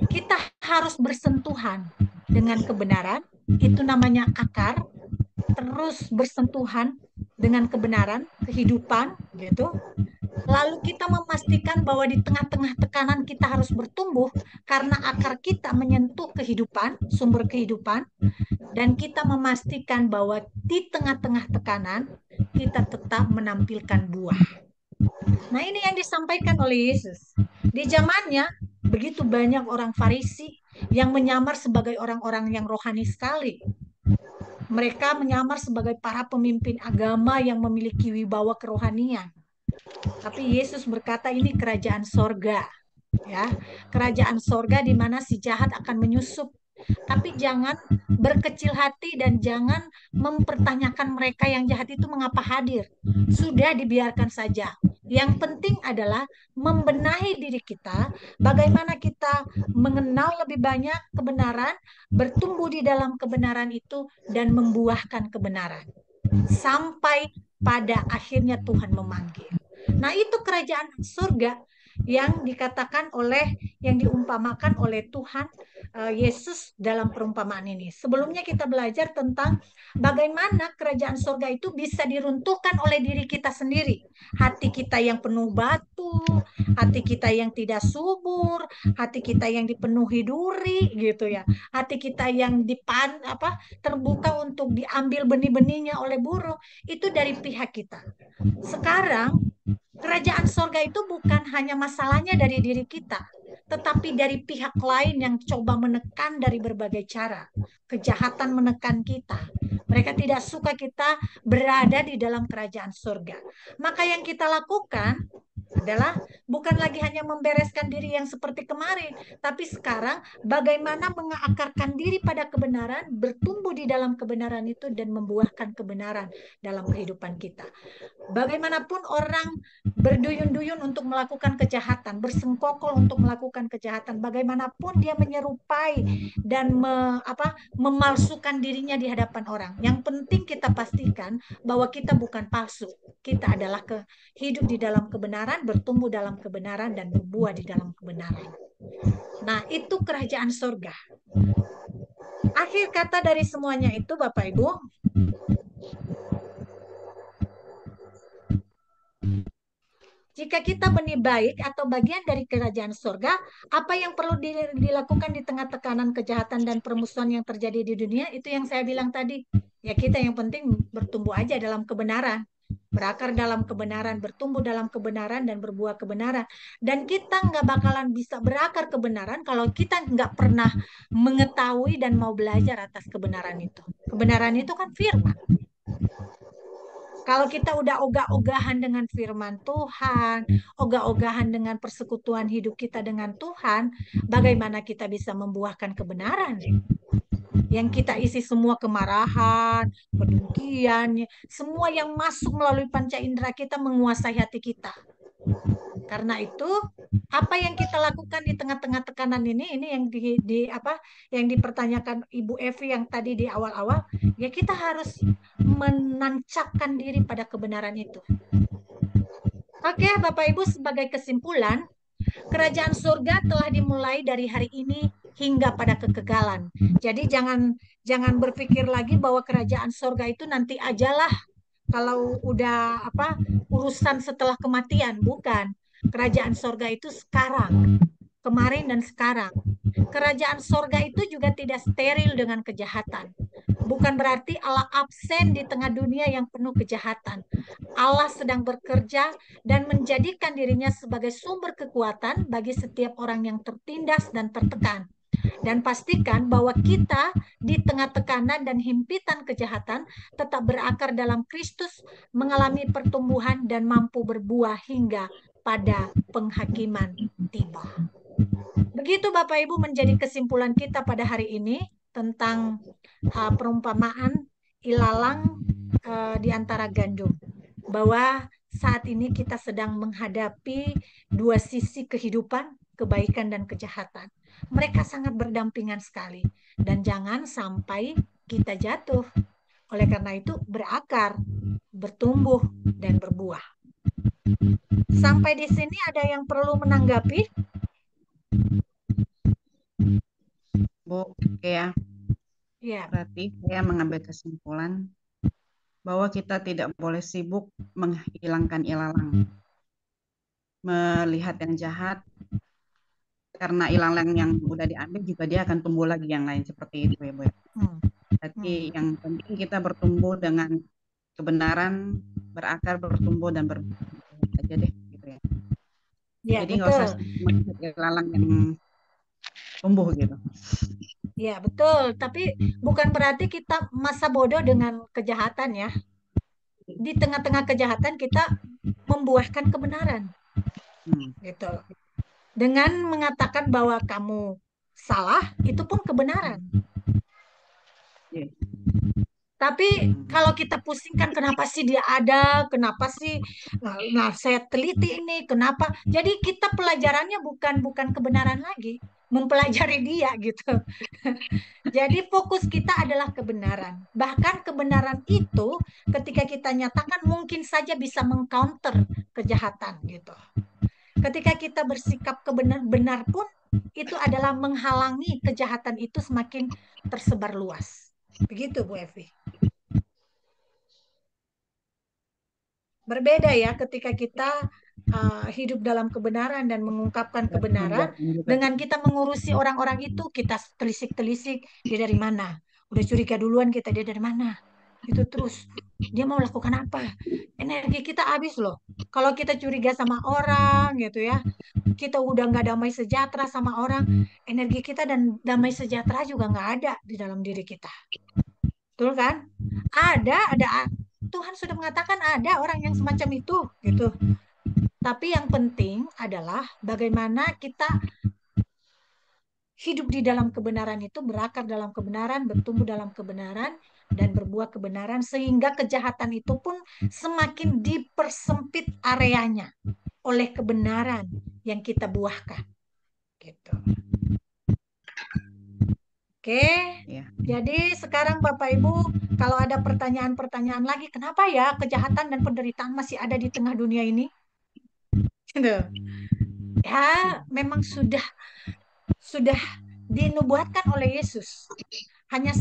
Speaker 1: kita harus bersentuhan dengan kebenaran, itu namanya akar, terus bersentuhan dengan kebenaran, kehidupan, gitu. Lalu kita memastikan bahwa di tengah-tengah tekanan kita harus bertumbuh karena akar kita menyentuh kehidupan, sumber kehidupan, dan kita memastikan bahwa di tengah-tengah tekanan kita tetap menampilkan buah. Nah, ini yang disampaikan oleh Yesus. Di zamannya begitu banyak orang Farisi yang menyamar sebagai orang-orang yang rohani sekali. Mereka menyamar sebagai para pemimpin agama yang memiliki wibawa kerohanian. Tapi Yesus berkata ini kerajaan sorga, ya, kerajaan sorga di mana si jahat akan menyusup. Tapi jangan berkecil hati dan jangan mempertanyakan mereka yang jahat itu mengapa hadir. Sudah dibiarkan saja. Yang penting adalah membenahi diri kita, bagaimana kita mengenal lebih banyak kebenaran, bertumbuh di dalam kebenaran itu, dan membuahkan kebenaran. Sampai pada akhirnya Tuhan memanggil. Nah, itu kerajaan surga yang dikatakan oleh, yang diumpamakan oleh Tuhan Yesus dalam perumpamaan ini. Sebelumnya kita belajar tentang bagaimana kerajaan surga itu bisa diruntuhkan oleh diri kita sendiri. Hati kita yang penuh batu, hati kita yang tidak subur, hati kita yang dipenuhi duri, gitu ya. Hati kita yang terbuka untuk diambil benih-benihnya oleh burung, itu dari pihak kita. Sekarang kerajaan sorga itu bukan hanya masalahnya dari diri kita, tetapi dari pihak lain yang coba menekan dari berbagai cara. Kejahatan menekan kita. Mereka tidak suka kita berada di dalam kerajaan surga. Maka yang kita lakukan adalah bukan lagi hanya membereskan diri yang seperti kemarin, tapi sekarang bagaimana mengakarkan diri pada kebenaran, bertumbuh di dalam kebenaran itu dan membuahkan kebenaran dalam kehidupan kita. Bagaimanapun orang berduyun-duyun untuk melakukan kejahatan, bersengkokol untuk melakukan kejahatan, bagaimanapun dia menyerupai dan memalsukan dirinya di hadapan orang. Yang penting kita pastikan bahwa kita bukan palsu. Kita adalah hidup di dalam kebenaran, bertumbuh dalam kebenaran, dan berbuah di dalam kebenaran. Nah, itu kerajaan surga. Akhir kata dari semuanya itu, Bapak Ibu, jika kita benih baik atau bagian dari kerajaan surga, apa yang perlu dilakukan di tengah tekanan kejahatan dan permusuhan yang terjadi di dunia? Itu yang saya bilang tadi. Ya, kita yang penting bertumbuh aja dalam kebenaran. Berakar dalam kebenaran, bertumbuh dalam kebenaran, dan berbuah kebenaran. Dan kita nggak bakalan bisa berakar kebenaran kalau kita nggak pernah mengetahui dan mau belajar atas kebenaran itu. Kebenaran itu kan firman. Kalau kita udah ogah-ogahan dengan firman Tuhan, ogah-ogahan dengan persekutuan hidup kita dengan Tuhan, bagaimana kita bisa membuahkan kebenaran? Yang kita isi semua kemarahan, kedengkian, semua yang masuk melalui panca indera kita menguasai hati kita. Karena itu, apa yang kita lakukan di tengah-tengah tekanan ini yang yang dipertanyakan Ibu Evi yang tadi di awal-awal, ya kita harus menancapkan diri pada kebenaran itu. Oke, Bapak Ibu, sebagai kesimpulan, kerajaan surga telah dimulai dari hari ini hingga pada kekekalan. Jadi jangan berpikir lagi bahwa kerajaan surga itu nanti ajalah kalau udah urusan setelah kematian. Bukan. Kerajaan surga itu sekarang, kemarin dan sekarang. Kerajaan surga itu juga tidak steril dengan kejahatan. Bukan berarti Allah absen di tengah dunia yang penuh kejahatan. Allah sedang bekerja dan menjadikan dirinya sebagai sumber kekuatan bagi setiap orang yang tertindas dan tertekan. Dan pastikan bahwa kita di tengah tekanan dan himpitan kejahatan tetap berakar dalam Kristus, mengalami pertumbuhan dan mampu berbuah hingga pada penghakiman tiba. Begitu Bapak Ibu menjadi kesimpulan kita pada hari ini tentang perumpamaan ilalang di antara gandum. Bahwa saat ini kita sedang menghadapi dua sisi kehidupan, kebaikan dan kejahatan. Mereka sangat berdampingan sekali. Dan jangan sampai kita jatuh. Oleh karena itu berakar, bertumbuh, dan berbuah. Sampai di sini ada yang perlu menanggapi?
Speaker 6: Bu, oke ya.
Speaker 1: Ya.
Speaker 6: Berarti saya mengambil kesimpulan bahwa kita tidak boleh sibuk menghilangkan ilalang, melihat yang jahat, karena ilalang yang udah diambil juga dia akan tumbuh lagi yang lain seperti itu ya Bu. Jadi yang penting kita bertumbuh dengan kebenaran, berakar, bertumbuh dan berbuah aja deh gitu ya.
Speaker 1: Ya,
Speaker 6: Jadi nggak usah
Speaker 1: betul.
Speaker 6: melihat ilalang yang tumbuh gitu.
Speaker 1: Ya, betul. Tapi bukan berarti kita masa bodoh dengan kejahatan ya. Di tengah-tengah kejahatan kita membuahkan kebenaran. Gitu. Dengan mengatakan bahwa kamu salah, itu pun kebenaran. Tapi kalau kita pusingkan kenapa sih dia ada, kenapa sih, nah saya teliti ini, kenapa? Jadi kita pelajarannya bukan kebenaran lagi, mempelajari dia gitu. Jadi fokus kita adalah kebenaran. Bahkan kebenaran itu ketika kita nyatakan mungkin saja bisa mengcounter kejahatan gitu. Ketika kita bersikap benar pun itu adalah menghalangi kejahatan itu semakin tersebar luas. Begitu Bu Evi. Berbeda ya ketika kita hidup dalam kebenaran dan mengungkapkan kebenaran dengan kita mengurusi orang-orang itu, kita telisik-telisik dia dari mana, udah curiga duluan kita dia dari mana, itu terus dia mau lakukan apa, energi kita habis loh. Kalau kita curiga sama orang gitu ya, kita udah nggak damai sejahtera sama orang, energi kita dan damai sejahtera juga nggak ada di dalam diri kita. Betul kan? Ada Tuhan sudah mengatakan ada orang yang semacam itu gitu. Tapi yang penting adalah bagaimana kita hidup di dalam kebenaran itu, berakar dalam kebenaran, bertumbuh dalam kebenaran dan berbuah kebenaran sehingga kejahatan itu pun semakin dipersempit areanya oleh kebenaran yang kita buahkan. Gitu. Oke, jadi sekarang Bapak Ibu, kalau ada pertanyaan-pertanyaan lagi, kenapa ya kejahatan dan penderitaan masih ada di tengah dunia ini? Gitu. Ya, memang sudah dinubuatkan oleh Yesus. Hanya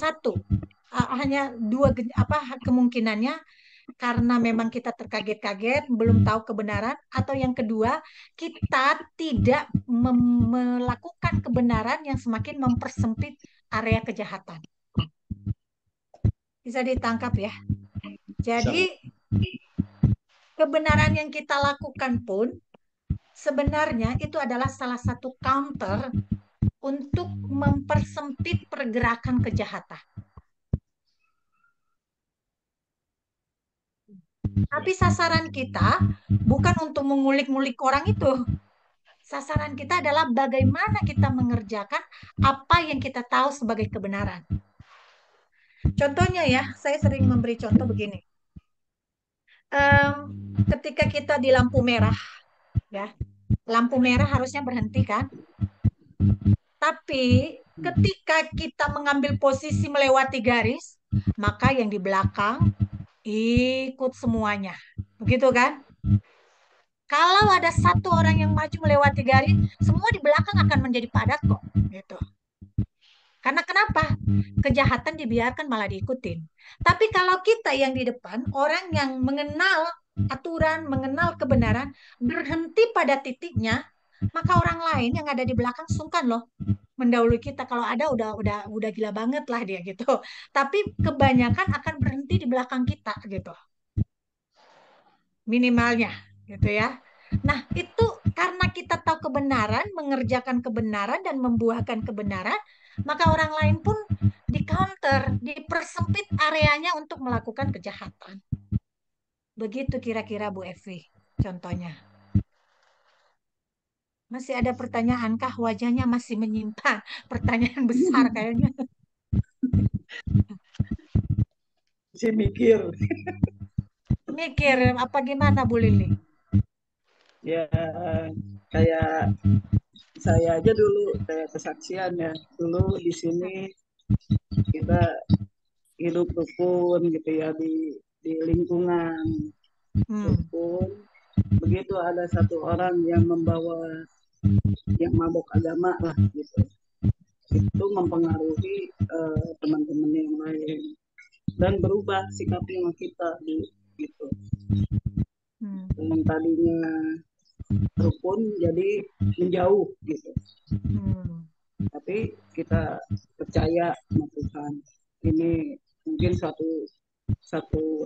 Speaker 1: hanya dua kemungkinannya, karena memang kita terkaget-kaget, belum tahu kebenaran, atau yang kedua, kita tidak melakukan kebenaran yang semakin mempersempit area kejahatan. Bisa ditangkap ya. Jadi kebenaran yang kita lakukan pun sebenarnya itu adalah salah satu counter untuk mempersempit pergerakan kejahatan. Tapi sasaran kita bukan untuk mengulik-ngulik orang itu. Sasaran kita adalah bagaimana kita mengerjakan apa yang kita tahu sebagai kebenaran. Contohnya ya, saya sering memberi contoh begini. Ketika kita di lampu merah, ya, lampu merah harusnya berhenti kan? Tapi ketika kita mengambil posisi melewati garis, maka yang di belakang ikut semuanya. Begitu kan? Kalau ada satu orang yang maju melewati garis, semua di belakang akan menjadi padat kok. Gitu. Karena kenapa? Kejahatan dibiarkan malah diikutin. Tapi kalau kita yang di depan, orang yang mengenal aturan, mengenal kebenaran, berhenti pada titiknya, maka orang lain yang ada di belakang sungkan loh mendahului kita. Kalau ada udah gila banget lah dia gitu. Tapi kebanyakan akan berhenti di belakang kita gitu. Minimalnya gitu ya. Nah, itu karena kita tahu kebenaran, mengerjakan kebenaran dan membuahkan kebenaran, maka orang lain pun di counter, dipersempit areanya untuk melakukan kejahatan. Begitu kira-kira Bu Evi contohnya. Masih ada pertanyaan kah? Wajahnya masih menyimpan pertanyaan besar kayaknya.
Speaker 7: Masih mikir.
Speaker 1: Mikir apa gimana Bu Lili?
Speaker 7: Ya kayak saya aja dulu kayak kesaksian ya. Dulu di sini kita hidup rukun gitu ya di lingkungan rukun. Begitu ada satu orang yang membawa yang mabok agama lah gitu, itu mempengaruhi teman-teman yang lain. dan berubah sikapnya sama kita gitu. Yang tadinya rukun jadi menjauh gitu. Tapi kita percaya sama Tuhan. Ini mungkin satu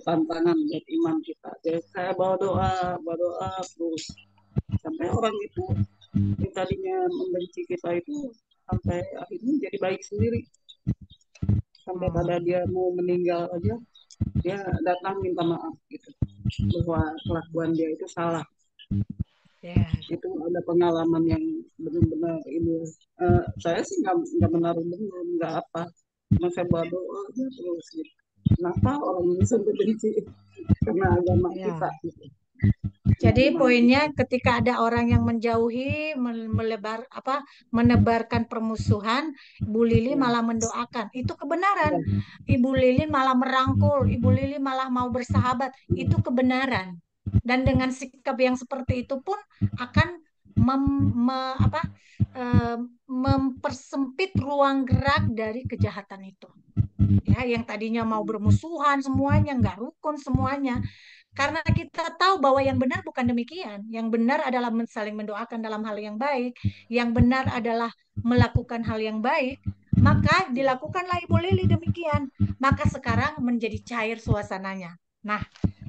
Speaker 7: tantangan buat iman kita. Jadi saya berdoa terus sampai orang itu yang tadinya membenci kita itu sampai akhirnya jadi baik sendiri. Sampai pada dia mau meninggal aja, dia datang minta maaf gitu, bahwa kelakuan dia itu salah. Itu ada pengalaman yang benar-benar ini. Saya sih nggak menaruh dendam, nggak apa, cuma saya berdoa aja terus gitu. Kenapa orang ini sampai benci karena agama kita gitu.
Speaker 1: Jadi poinnya ketika ada orang yang menjauhi, menebarkan permusuhan, Ibu Lili malah mendoakan. Itu kebenaran. Ibu Lili malah merangkul, Ibu Lili malah mau bersahabat. Itu kebenaran. Dan dengan sikap yang seperti itu pun akan mempersempit ruang gerak dari kejahatan itu. Ya, yang tadinya mau bermusuhan semuanya, nggak rukun semuanya. Karena kita tahu bahwa yang benar bukan demikian. Yang benar adalah saling mendoakan dalam hal yang baik. Yang benar adalah melakukan hal yang baik. Maka dilakukanlah Ibu Lili demikian. Maka sekarang menjadi cair suasananya. Nah,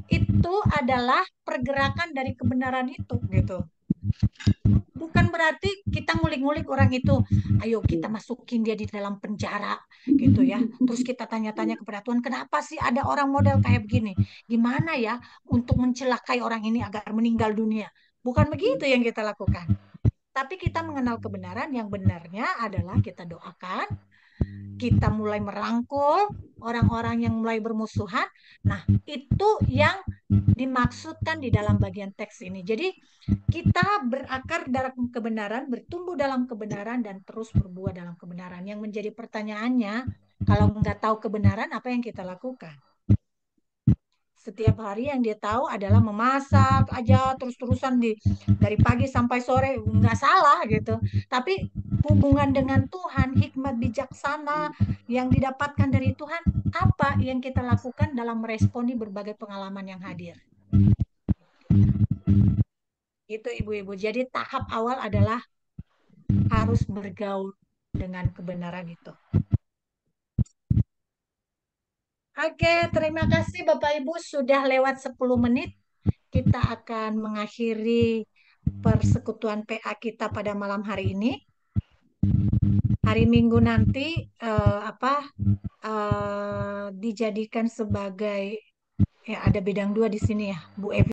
Speaker 1: itu adalah pergerakan dari kebenaran itu gitu. Bukan berarti kita ngulik-ngulik orang itu, ayo kita masukin dia di dalam penjara gitu ya. Terus kita tanya-tanya kepada Tuhan, kenapa sih ada orang model kayak begini? Gimana ya untuk mencelakai orang ini agar meninggal dunia? Bukan begitu yang kita lakukan. Tapi kita mengenal kebenaran, yang benarnya adalah kita doakan, kita mulai merangkul orang-orang yang mulai bermusuhan. Nah, itu yang dimaksudkan di dalam bagian teks ini. Jadi kita berakar dalam kebenaran, bertumbuh dalam kebenaran, dan terus berbuah dalam kebenaran. Yang menjadi pertanyaannya, kalau nggak tahu kebenaran, apa yang kita lakukan? Setiap hari yang dia tahu adalah memasak aja terus-terusan dari pagi sampai sore, nggak salah gitu. Tapi hubungan dengan Tuhan, hikmat bijaksana yang didapatkan dari Tuhan, apa yang kita lakukan dalam meresponi berbagai pengalaman yang hadir? Itu ibu-ibu. Jadi tahap awal adalah harus bergaul dengan kebenaran itu. Oke, terima kasih Bapak Ibu, sudah lewat 10 menit. Kita akan mengakhiri persekutuan PA kita pada malam hari ini. Hari Minggu nanti dijadikan sebagai, ya ada bidang 2 di sini ya, Bu Evi.